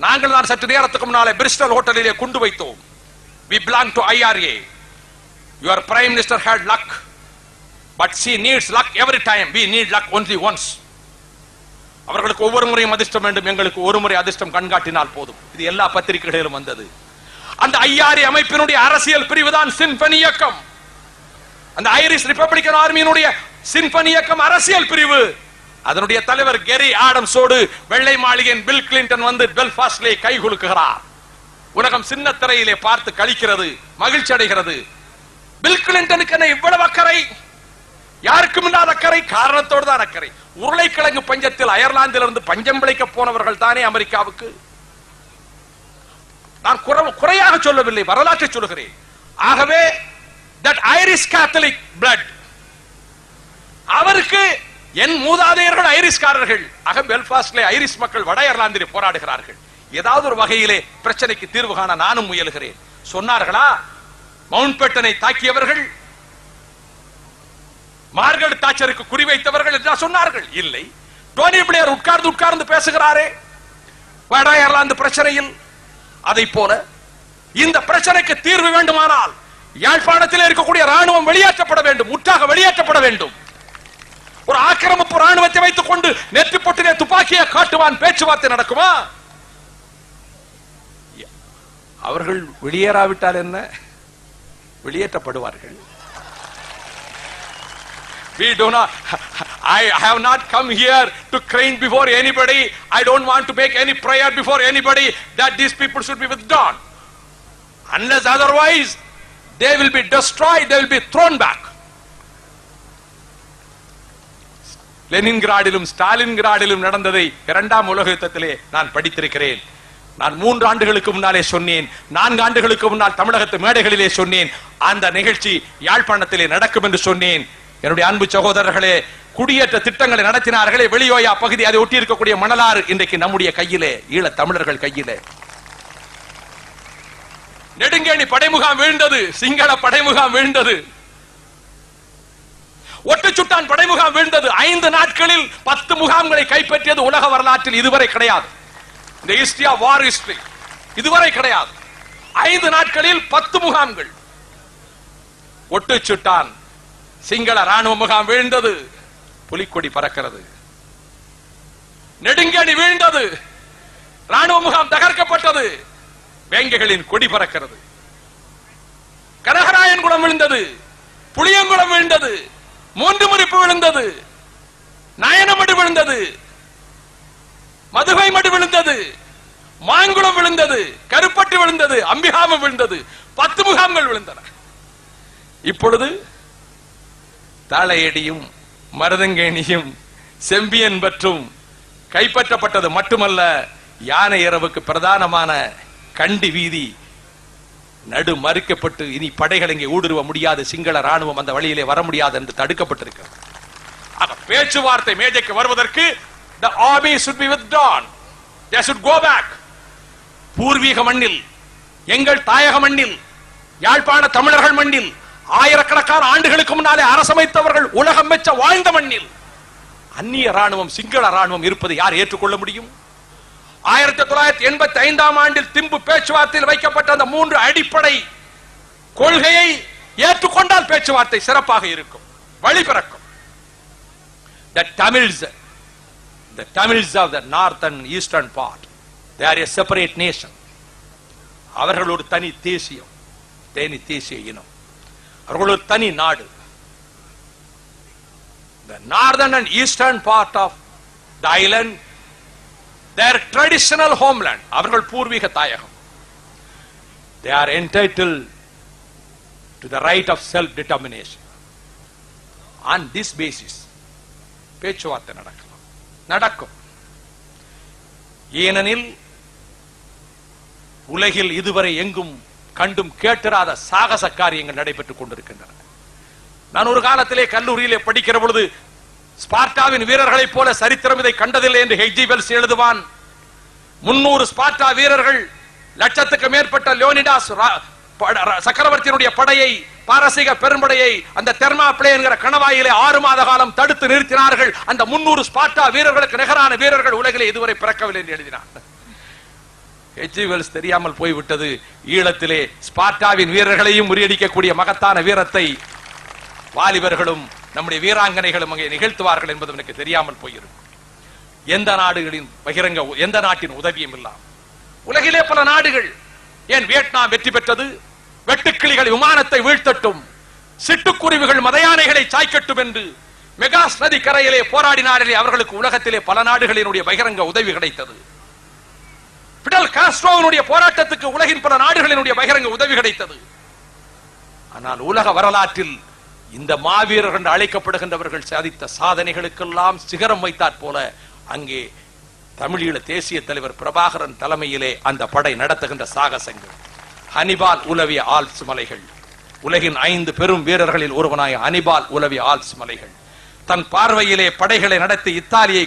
B: நாங்கள் தான் சற்று நேரத்துக்கு முன்னாலே பிரிஸ்டல் ஹோட்டலிலே குண்டு வைத்தோம். We belong to IRA. Your prime minister had luck, but she needs luck every time. We need luck only once. அவர்களுக்கு ஒவ்வொரு முறையும் அதிர்ஷ்டம் வேண்டும், எங்களுக்கு ஒரு முறை அதிர்ஷ்டம் கண்காட்டினால் போதும். இது எல்லா பத்திரிகைகளிலும் வந்தது. அந்த ஐஆர்ஏ அமைப்பினுடைய அரசியல் பிரிவுதான் சிம்பனி இயக்கம். அந்த ஐரிஷ் ரிபப்ளிகன் ஆர்மியினுடைய சிம்பனி இயக்கம் அரசியல் பிரிவு. அதனுடைய தலைவர் கெரி ஆடம்ஸோடு வெள்ளை மாளிகையின் பில் கிளின்டன் வந்து பெல்ஃபாஸ்டிலே கைகுலுக்குகிறார். உலகம் சின்ன திரையிலே பார்த்து கழிக்கிறது, மகிழ்ச்சி அடைகிறது. பில் கிளின்டனுக்கு என்ன இவ்வளவு அக்கறை? யாருக்கும் இல்லாத அக்கறை, காரணத்தோடு தான் அக்கறை. உருளைக்கிழங்கு பஞ்சத்தில் அயர்லாந்திலிருந்து பஞ்சம் பிழைக்க போனவர்கள் தானே அமெரிக்காவுக்கு. நான் குறையாக சொல்லவில்லை, வரலாற்றை சொல்லுகிறேன். ஆகவே that Irish Catholic blood, யாருக்கு? என் மூதாதையர்கள் ஐரிஷ்காரர்கள். பெல்பாஸ்டிலே ஐரிஷ் மக்கள் வட அயர்லாந்திலே போராடுகிறார்கள். ஏதாவது ஒரு வகையிலே பிரச்சனைக்கு தீர்வு காண நானும் முயல்கிறேன். சொன்னார்களா? மவுண்ட் பேட்டனை தாக்கியவர்கள் மார்கரெட் தாட்சருக்கு குறிவைத்தவர்கள் என்று சொன்னார்கள்? இல்லை. டோனி பிளேயர் உட்கார்ந்து பேசுகிறாரே வட அயர்லாந்து பிரச்சனையில். அதை போல இந்த பிரச்சனைக்கு தீர்வு வேண்டுமானால் யாழ்ப்பாணத்தில் இருக்கக்கூடிய ராணுவம் வெளியேற்றப்பட வேண்டும், முற்றாக வெளியேற்றப்பட வேண்டும். ஒரு ஆக்கிரமிப்பு ராணுவத்தை வைத்துக் கொண்டு நெற்றி பொட்டிலே துப்பாக்கியை காட்டுவான் பேச்சுவார்த்தை நடக்குமா? அவர்கள் வெளியேறாவிட்டால் என்ன? வெளியேற்றப்படுவார்கள். We do not. I have not come here to crane before anybody. I don't want to make any prayer before anybody that these people should be withdrawn. Unless otherwise, they will be destroyed. They will be thrown back. லெனின்கிராடிலும் ஸ்டாலின்கிராடிலும் நடந்ததை இரண்டாம் உலக யுத்தத்திலே நான் படித்திருக்கிறேன். நான் 3 ஆண்டுகளுக்கு முன்னாலே சொன்னேன், 4 ஆண்டுகளுக்கு முன்னால் தமிழகத்து மேடைகளிலே சொன்னேன், அந்த நிகழ்ச்சி யாழ்ப்பாணத்திலே நடக்கும் என்று சொன்னேன். என்னுடைய அன்பு சகோதரர்களே, குடியேற்ற திட்டங்களை நடத்தினார்களே வெளியோயா பகுதி, அதை ஒட்டி இருக்கக்கூடிய மணலாறு இன்றைக்கு நம்முடைய கையிலே, ஈழ தமிழர்கள் கையிலே. நெடுங்கேணி படைமுகாம் வீழ்ந்தது, சிங்கள படைமுகாம் வீழ்ந்தது, ஒட்டுச்சுட்டான் படைமுகாம் வீழ்ந்தது. 5 நாட்களில் 10 முகாம்களை கைப்பற்றியது உலக வரலாற்றில் இதுவரை கிடையாது. இந்த ஹிஸ்டரி ஆஃப் வார் ஹிஸ்டரி இதுவரை கிடையாது. 5 நாட்களில் 10 முகாம்கள். ஒட்டுச்சுட்டான் சிங்கள ராணுவ முகாம் வீழ்ந்தது, புலிக்கொடி பறக்கிறது. நெடுங்கேணி வீழ்ந்தது, ராணுவ முகாம் தகர்க்கப்பட்டது, வேங்கைகளின் கொடி பறக்கிறது. கனகராயன்குளம் விழுந்தது, புளியங்குளம் விழுந்தது, மூன்று முறிப்பு விழுந்தது, நயனமடு விழுந்தது, மதுவை மடு விழுந்தது, மாங்குளம் விழுந்தது, கருப்பட்டு விழுந்தது, அம்பிகாமம் விழுந்தது, 10 முகாம்கள் விழுந்தன. இப்பொழுது தாளையடியும் மருதங்கேணியும் செம்பியன் பற்றும் கைப்பற்றப்பட்டது மட்டுமல்ல, யானை இரவுக்கு பிரதானமான கண்டி வீதி நடு மறுக்கப்பட்டு இனி படைகள் இங்கே ஊடுருவ முடியாது, சிங்கள ராணுவம் அந்த வழியிலே வர முடியாது என்று தடுக்கப்பட்டிருக்கிறது. பேச்சுவார்த்தை மேஜைக்கு வருவதற்கு the army should be withdrawn. They should go back. பூர்வீக மண்ணில், எங்கள் தாயக மண்ணில், யாழ்ப்பாண தமிழர்கள் மண்ணில், ஆயிரக்கணக்கான ஆண்டுகளுக்கு முன்னாலே அரசமைத்தவர்கள் உலகம் மெச்ச வாழ்ந்த மண்ணில் அந்நிய ராணுவம், சிங்கள ராணுவம் இருப்பதை யார் ஏற்றுக்கொள்ள முடியும்? 1985ஆம் ஆண்டில் திம்பு பேச்சுவார்த்தையில் வைக்கப்பட்ட அந்த 3 அடிப்படை கொள்கையை ஏற்றுக்கொண்டால் பேச்சுவார்த்தை சிறப்பாக இருக்கும், வழி பிறக்கும். The Tamils of the north and eastern part, they are a separate nation. அவர்கள் ஒரு தனி தேசியம், தேசிய இனம், அவர்கள் ஒரு தனி நாடு. The northern and eastern part of the island, their traditional homeland, அவர்கள் பூர்வீக தாயகம். They are entitled to the right of self determination. On this basis பேச்சுவார்த்தை நடக்கும். ஏனெனில் உலகில் இதுவரை எங்கும் கண்டும் கேட்டிராத சாகச காரியங்கள் நடைபெற்றுக் கொண்டிருக்கின்றன. நான் ஒரு காலத்திலே கல்லூரியிலே படிக்கிற பொழுது ஸ்பார்ட்டாவின் வீரர்களைப் போல சரித்திரம் இதை கண்டதில்லை என்று ஹெச்ஜி வெல்ஸ் எழுதுவான். 300 ஸ்பார்ட்டா வீரர்கள், லட்சத்துக்கு மேற்பட்ட லியோனிடாஸ் சக்கரவர்த்தியினுடைய படையை, பாரசீக பெரும்படையை அந்த தெர்மாப்ளே என்கிற கணவாயிலே 6 மாத காலம் தடுத்து நிறுத்தினார்கள். அந்த 300 ஸ்பார்ட்டா வீரர்களுக்கு நிகரான வீரர்கள் உலகிலே இதுவரை பிறக்கவில்லை என்று எழுதினார். ஹெச்ஜி வெல்ஸ் தெரியாமல் போய்விட்டது, ஈழத்திலே ஸ்பார்ட்டாவின் வீரர்களையும் முறியடிக்கக்கூடிய மகத்தான வீரத்தை வாலிபர்களும் நம்முடைய வீராங்கனைகளும் அங்கே நிகழ்த்துவார்கள் என்பது எனக்கு தெரியாமல் போயிருக்கும். எந்த நாடுகளின் பகிரங்க, எந்த நாட்டின் உதவியும் இல்லாமல் உலகிலே பல நாடுகள், ஏன் வியட்நாம் வெற்றி பெற்றது, வெட்டுக்கிளிகள் விமானத்தை வீழ்த்தட்டும், சிட்டுக்குருவிகள் மதையானைகளை சாய்க்கட்டும் என்று மெகாஸ் நதி கரையிலே போராடினார்களே, அவர்களுக்கு உலகத்திலே பல நாடுகளினுடைய பகிரங்க உதவி கிடைத்தது. பிடல் காஸ்ட்ரோவினுடைய போராட்டத்துக்கு உலகின் பல நாடுகளினுடைய பகிரங்க உதவி கிடைத்தது. ஆனால் உலக வரலாற்றில் இந்த மாவீரர்கள் என்று அழைக்கப்படுகின்றவர்கள் சாதித்த சாதனைகளுக்கெல்லாம் சிகரம் வைத்தாற் போல அங்கே தமிழீழ தேசிய தலைவர் பிரபாகரன் தலைமையிலே அந்த படை நடத்துகின்ற சாகசங்கள், ஹனிபால் உலவிய ஆல்ப்ஸ் மலைகள், உலகின் 5 பெரும் வீரர்களில் ஒருவனாய ஹனிபால் உலவிய ஆல்ப்ஸ் மலைகள், தன் பார்வையிலே படைகளை நடத்தி இத்தாலியை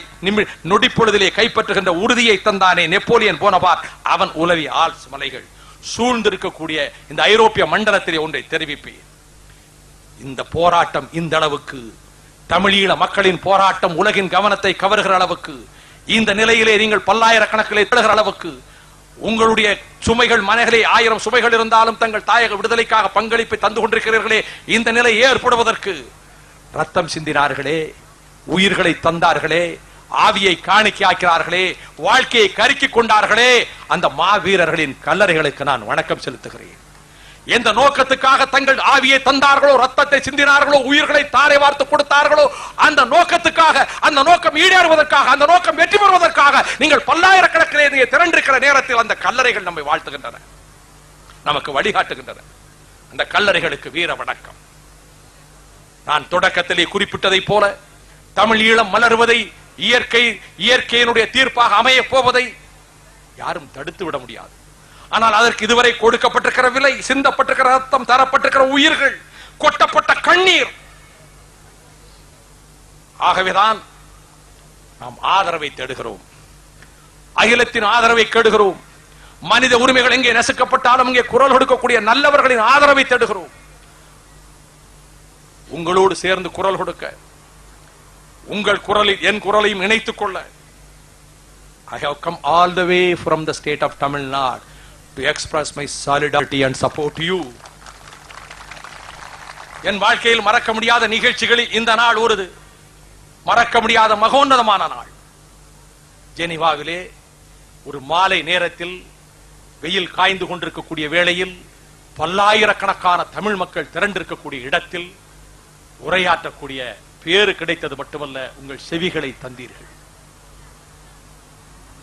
B: நொடிப்பொழுதிலே கைப்பற்றுகின்ற உறுதியை தந்தானே நெப்போலியன் போனபார்ட், அவன் உலவி ஆல்ப்ஸ் மலைகள் சூழ்ந்திருக்கக்கூடிய இந்த ஐரோப்பிய மண்டலத்திலே ஒன்றை தெரிவிப்பேன். இந்த போராட்டம் இந்த அளவுக்கு, தமிழீழ மக்களின் போராட்டம் உலகின் கவனத்தை கவர்கிற அளவுக்கு, இந்த நிலையிலே நீங்கள் பல்லாயிரக்கணக்கிலே தேடுகிற அளவுக்கு, உங்களுடைய சுமைகள் மனைகளே 1000 சுமைகள் இருந்தாலும் தங்கள் தாயக விடுதலைக்காக பங்களிப்பை தந்து கொண்டிருக்கிறீர்களே, இந்த நிலை ஏற்படுவதற்கு ரத்தம் சிந்தினார்களே, உயிர்களை தந்தார்களே, ஆவியை காணிக்கையாக்கிறார்களே, வாழ்க்கையை கருக்கிக் கொண்டார்களே, அந்த மாவீரர்களின் கல்லறைகளுக்கு நான் வணக்கம் செலுத்துகிறேன். எந்த நோக்கத்துக்காக தங்கள் ஆவியை தந்தார்களோ, ரத்தத்தை சிந்தினார்களோ, உயிர்களை தாரை வார்த்து கொடுத்தார்களோ, அந்த நோக்கத்துக்காக, அந்த நோக்கம் ஈடேறுவதற்காக, அந்த நோக்கம் வெற்றி பெறுவதற்காக நீங்கள் பல்லாயிரக்கணக்கிலே திரண்டிருக்கிற நேரத்தில் அந்த கல்லறைகள் நம்மை வாழ்த்துகின்றன, நமக்கு வழிகாட்டுகின்றன. அந்த கல்லறைகளுக்கு வீர வணக்கம். நான் தொடக்கத்திலே குறிப்பிட்டதை போல தமிழ் ஈழம் மலர்வதை, இயற்கையினுடைய தீர்ப்பாக அமைய போவதை யாரும் தடுத்து விட முடியாது. ஆனால் அதற்கு இதுவரை கொடுக்கப்பட்டிருக்கிற விலை, சிந்தப்பட்டிருக்கிற ரத்தம், தரப்பட்டிருக்கிற உயிர்கள், கொட்டப்பட்ட கண்ணீர். ஆகவேதான் நாம் ஆதரவை தேடுகிறோம், அகிலத்தின் ஆதரவை கேடுகிறோம். மனித உரிமைகள் எங்கே நசுக்கப்பட்டாலும் இங்கே குரல் கொடுக்கக்கூடிய நல்லவர்களின் ஆதரவை தேடுகிறோம். உங்களோடு சேர்ந்து குரல் கொடுக்க, உங்கள் குரலில் என் குரலையும் இணைத்துக் கொள்ள, I have come all the way from the state of Tamil Nadu to express my solidarity and support to you. என் வாழ்க்கையில் மறக்க முடியாத நிகழ்ச்சிகளில் இந்த நாள் ஒருது, மறக்க முடியாத மகோன்னதமான நாள். ஜெனீவாவிலே ஒரு மாலை நேரத்தில் வெயில் காய்ந்து கொண்டிருக்கக்கூடிய வேளையில் பல்லாயிரக்கணக்கான தமிழ் மக்கள் திரண்டிருக்கக்கூடிய இடத்தில் உரையாற்றக்கூடிய பேறு கிடைத்தது மட்டுமல்ல, உங்கள் செவிகளை தந்தீர்கள்.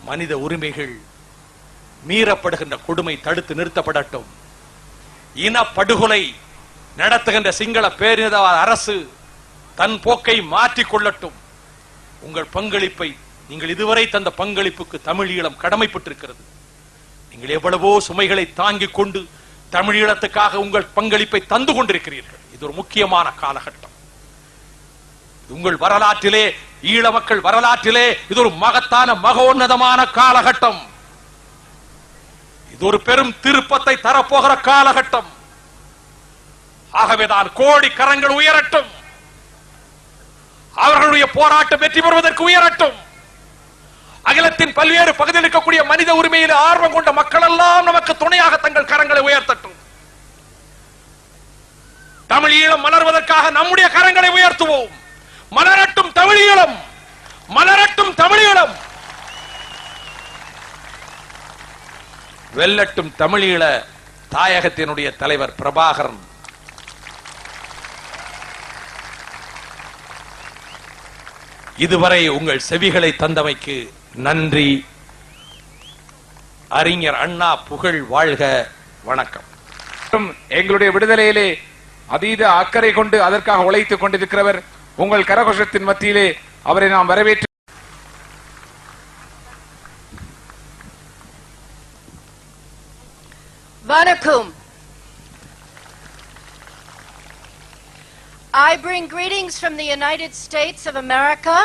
B: மனித உரிமைகள் மீறப்படுகின்ற கொடுமை தடுத்து நிறுத்தப்படட்டும். இனப்படுகொலை நடத்துகின்ற சிங்கள பேரின அரசு தன் போக்கை மாற்றிக் கொள்ளட்டும். உங்கள் பங்களிப்பை, நீங்கள் இதுவரை தந்த பங்களிப்புக்கு தமிழீழம் கடமைப்பட்டிருக்கிறது. நீங்கள் எவ்வளவோ சுமைகளை தாங்கிக் கொண்டு தமிழீழத்துக்காக உங்கள் பங்களிப்பை தந்து கொண்டிருக்கிறீர்கள். இது ஒரு முக்கியமான காலகட்டம். உங்கள் வரலாற்றிலே, ஈழ மக்கள் வரலாற்றிலே இது ஒரு மகத்தான மகோன்னதமான காலகட்டம். இது ஒரு பெரும் திருப்பத்தை தரப்போகிற காலகட்டம். ஆகவேதான் கோடி கரங்கள் உயரட்டும், அவர்களுடைய போராட்டம் வெற்றி பெறுவதற்கு உயரட்டும். அகிலத்தின் பல்வேறு பகுதியில் இருக்கக்கூடிய மனித உரிமையில் ஆர்வம் கொண்ட மக்கள் எல்லாம் நமக்கு துணையாக தங்கள் கரங்களை உயர்த்தட்டும். தமிழ் ஈழம் மலர்வதற்காக நம்முடைய கரங்களை உயர்த்துவோம். மலரட்டும் தமிழீழம், மலரட்டும் தமிழீழம், வெல்லட்டும் தமிழீழ தாயகத்தினுடைய தலைவர் பிரபாகரன். இதுவரை உங்கள் செவிகளை தந்தமைக்கு நன்றி. அறிஞர் அண்ணா புகழ் வாழ்க. வணக்கம்.
A: எங்களுடைய விடுதலையிலே அதீத அக்கறை கொண்டு அதற்காக உழைத்துக் கொண்டிருக்கிறவர், உங்கள் கரகோஷத்தின் மத்தியிலே அவரை நாம் வரவேற்று
C: Vanakkam. I bring greetings from the United States of America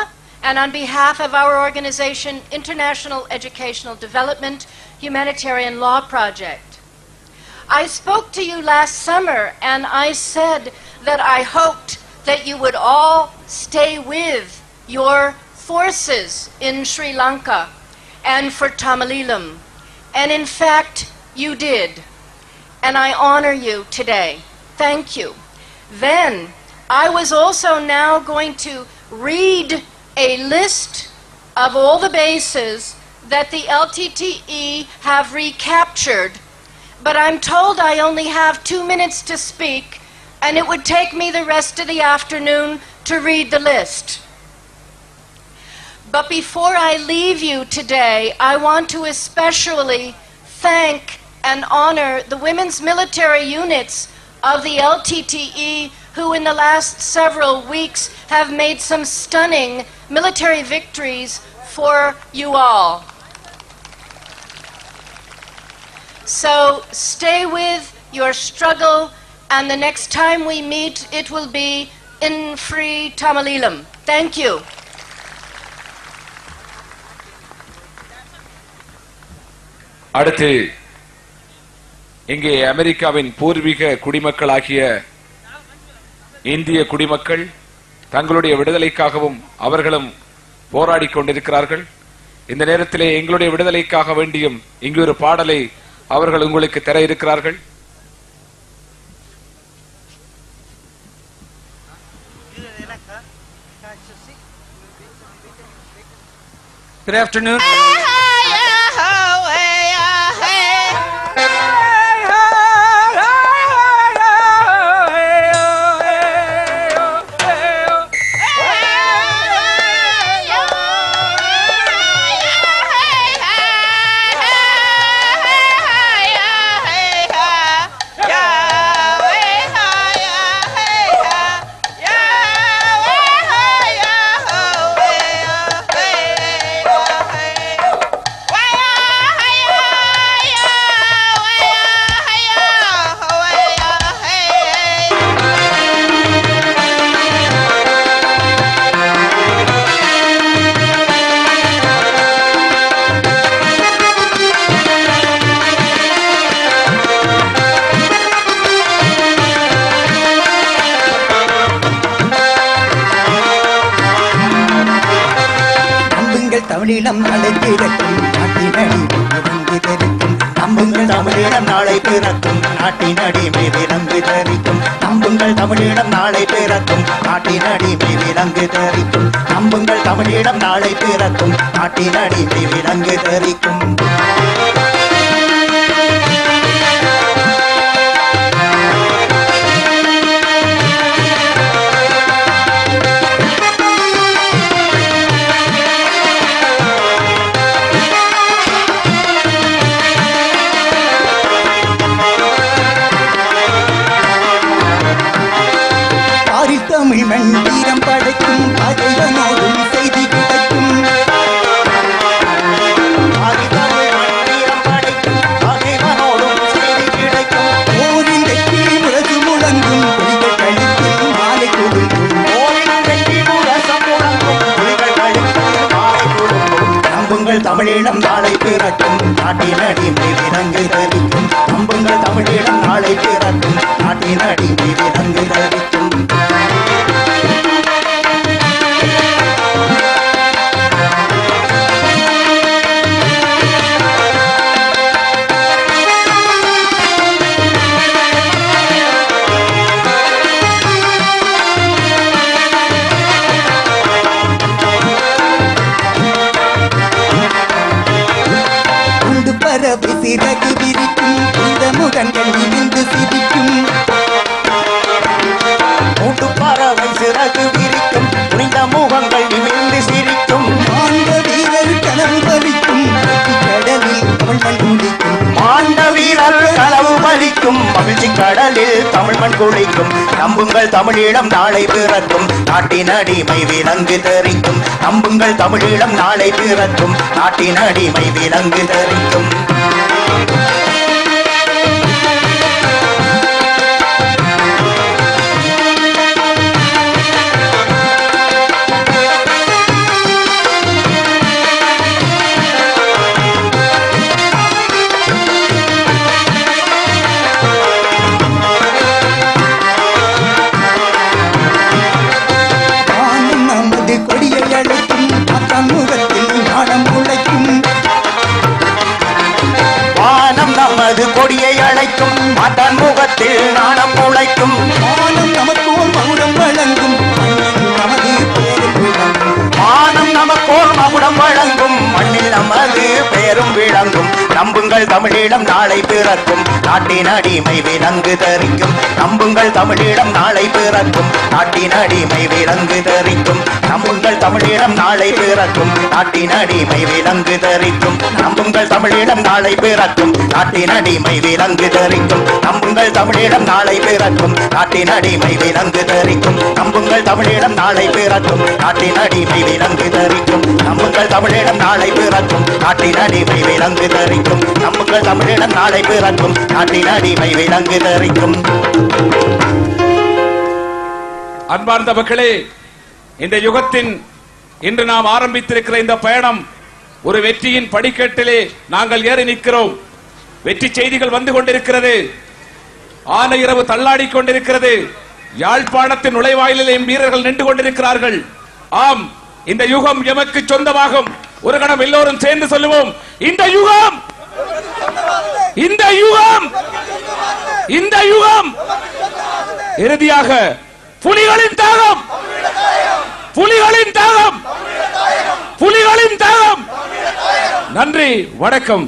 C: and on behalf of our organization, International Educational Development Humanitarian Law Project. I spoke to you last summer and I said that I hoped that you would all stay with your forces in Sri Lanka and for Tamalilam. And in fact, you did. And I honor you today. Thank you. Then, I was also now going to read a list of all the bases that the LTTE have recaptured, but I'm told I only have 2 minutes to speak, and it would take me the rest of the afternoon to read the list. But before I leave you today, I want to especially thank and honor the women's military units of the LTTE who in the last several weeks have made some stunning military victories for you all. So stay with your struggle, and the next time we meet, it will be in free Tamalilam. Thank you.
B: அடுத்து இங்கே அமெரிக்காவின் பூர்வீக குடிமக்களாகிய இந்திய குடிமக்கள் தங்களுடைய விடுதலைக்காகவும் அவர்களும் போராடி கொண்டிருக்கிறார்கள். இந்த நேரத்திலே எங்களுடைய விடுதலைக்காக வேண்டியும் இங்கு ஒரு பாடலை அவர்கள் உங்களுக்கு தர இருக்கிறார்கள்.
A: Good afternoon.
D: தமிழீழம் நாளை பிறக்கும் நாட்டினடி விலங்கு தரிக்கும் நம்புங்கள் தமிழீழம் நாளை பிறக்கும் நாட்டினடி விலங்கு தரிக்கும் நம்புங்கள் தமிழீழம் நாளை பிறக்கும் நாட்டினடி விலங்கு தரிக்கும் நம்புங்கள் தமிழீழம் நாளை பிறக்கும் நாட்டினடி விலங்கு தரிக்கும் தமிழ் மண் வீரம் படைக்கும் பகைவனோடும் செய்தி கிடைக்கும் போரின் வெற்றி முரசு முழங்கும் புலிகள் கழுத்தில் மாலை கொடுக்கும் நம்புங்கள் தமிழீழம் நாளை பிறக்கும் நாட்டின் அடிமை விலங்கு தரிக்கும் நம்புங்கள் தமிழீழம் நாளை பிறக்கும் நாட்டின் அடிமை விலங்கு தரிக்கும் சிறகு விரிக்கும் இந்த முகங்கள் இருந்து சிரிக்கும் மூட்டு பறவை சிறகு விரிக்கும் புனித முகங்கள் நிமிர்ந்து சிரிக்கும் மாண்ட வீரர் கனவு பலிக்கும் கடலில் தமிழ் மண் குளிக்கும் மாண்ட வீரர் கனவு பலிக்கும் மகிழ்ச்சி கடலில் தமிழ் மண் குளிக்கும் நம்புங்கள் தமிழீழம் நாளை பிறக்கும் நாட்டின் அடிமை விலங்கு தரிக்கும் நம்புங்கள் தமிழீழம் நாளை பிறக்கும் நாட்டின் அடிமை விலங்கு தரிக்கும் கொடியை அழைக்கும் மாட்டான் முகத்தில் நாணம் முளைக்கும் மானம் நமக்கோர் மகுடம் வழங்கும் நமது பேரும் விளங்கும் மானம் நமக்கோர் மகுடம் வழங்கும் மண்ணில் நமது பேரும் விளங்கும் நம்புங்கள் தமிழீழம் நாளை பிறக்கும் நாட்டின் அடிமை விலங்கு தரிக்கும் நம்புங்கள் தமிழீழம் நாளை பிறக்கும் நாட்டின் அடிமை விலங்கு தரிக்கும் நம்புங்கள் தமிழீழம் நாளை பிறக்கும் நாட்டின் அடிமை விலங்கு தரிக்கும் நம்புங்கள் தமிழீழம் நாளை பிறக்கும் நாட்டின் அடிமை விலங்கு தரிக்கும் நம்புங்கள் தமிழீழம் நாளை பிறக்கும் நாட்டின் அடிமை விலங்கு தரிக்கும் நம்புங்கள் தமிழீழம் நாளை பிறக்கும் நாட்டின் அடிமை விலங்கு தரிக்கும் நம்புங்கள் தமிழீழம் நாளை பிறக்கும் நாட்டின் அடிமை விலங்கு தரிக்கும் நம்புங்கள் தமிழீழம் நாளை பிறக்கும் நாட்டின் அடிமை விலங்கு தரிக்கும்.
A: அன்பார்ந்த மக்களே, இந்த யுகத்தின் இன்று நாம் ஆரம்பித்திருக்கிற இந்த பயணம் ஒரு வெற்றியின் படிக்கட்டிலே நாங்கள் ஏறி நிற்கிறோம். வெற்றி செய்திகள் வந்து கொண்டிருக்கிறது. ஆன இரவு தள்ளாடி கொண்டிருக்கிறது. யாழ்ப்பாணத்தின் நுழைவாயிலே வீரர்கள் நின்று கொண்டிருக்கிறார்கள். ஆம், இந்த யுகம் எமக்கு சொந்தமாகும். ஒரு கணம் எல்லோரும் சேர்ந்து சொல்லுவோம், இந்த யுகம், இந்த யுகம், இந்த யுகம். இறுதியாக புலிகளின் தாகம், புலிகளின் தாகம், புலிகளின் தாகம். நன்றி, வணக்கம்.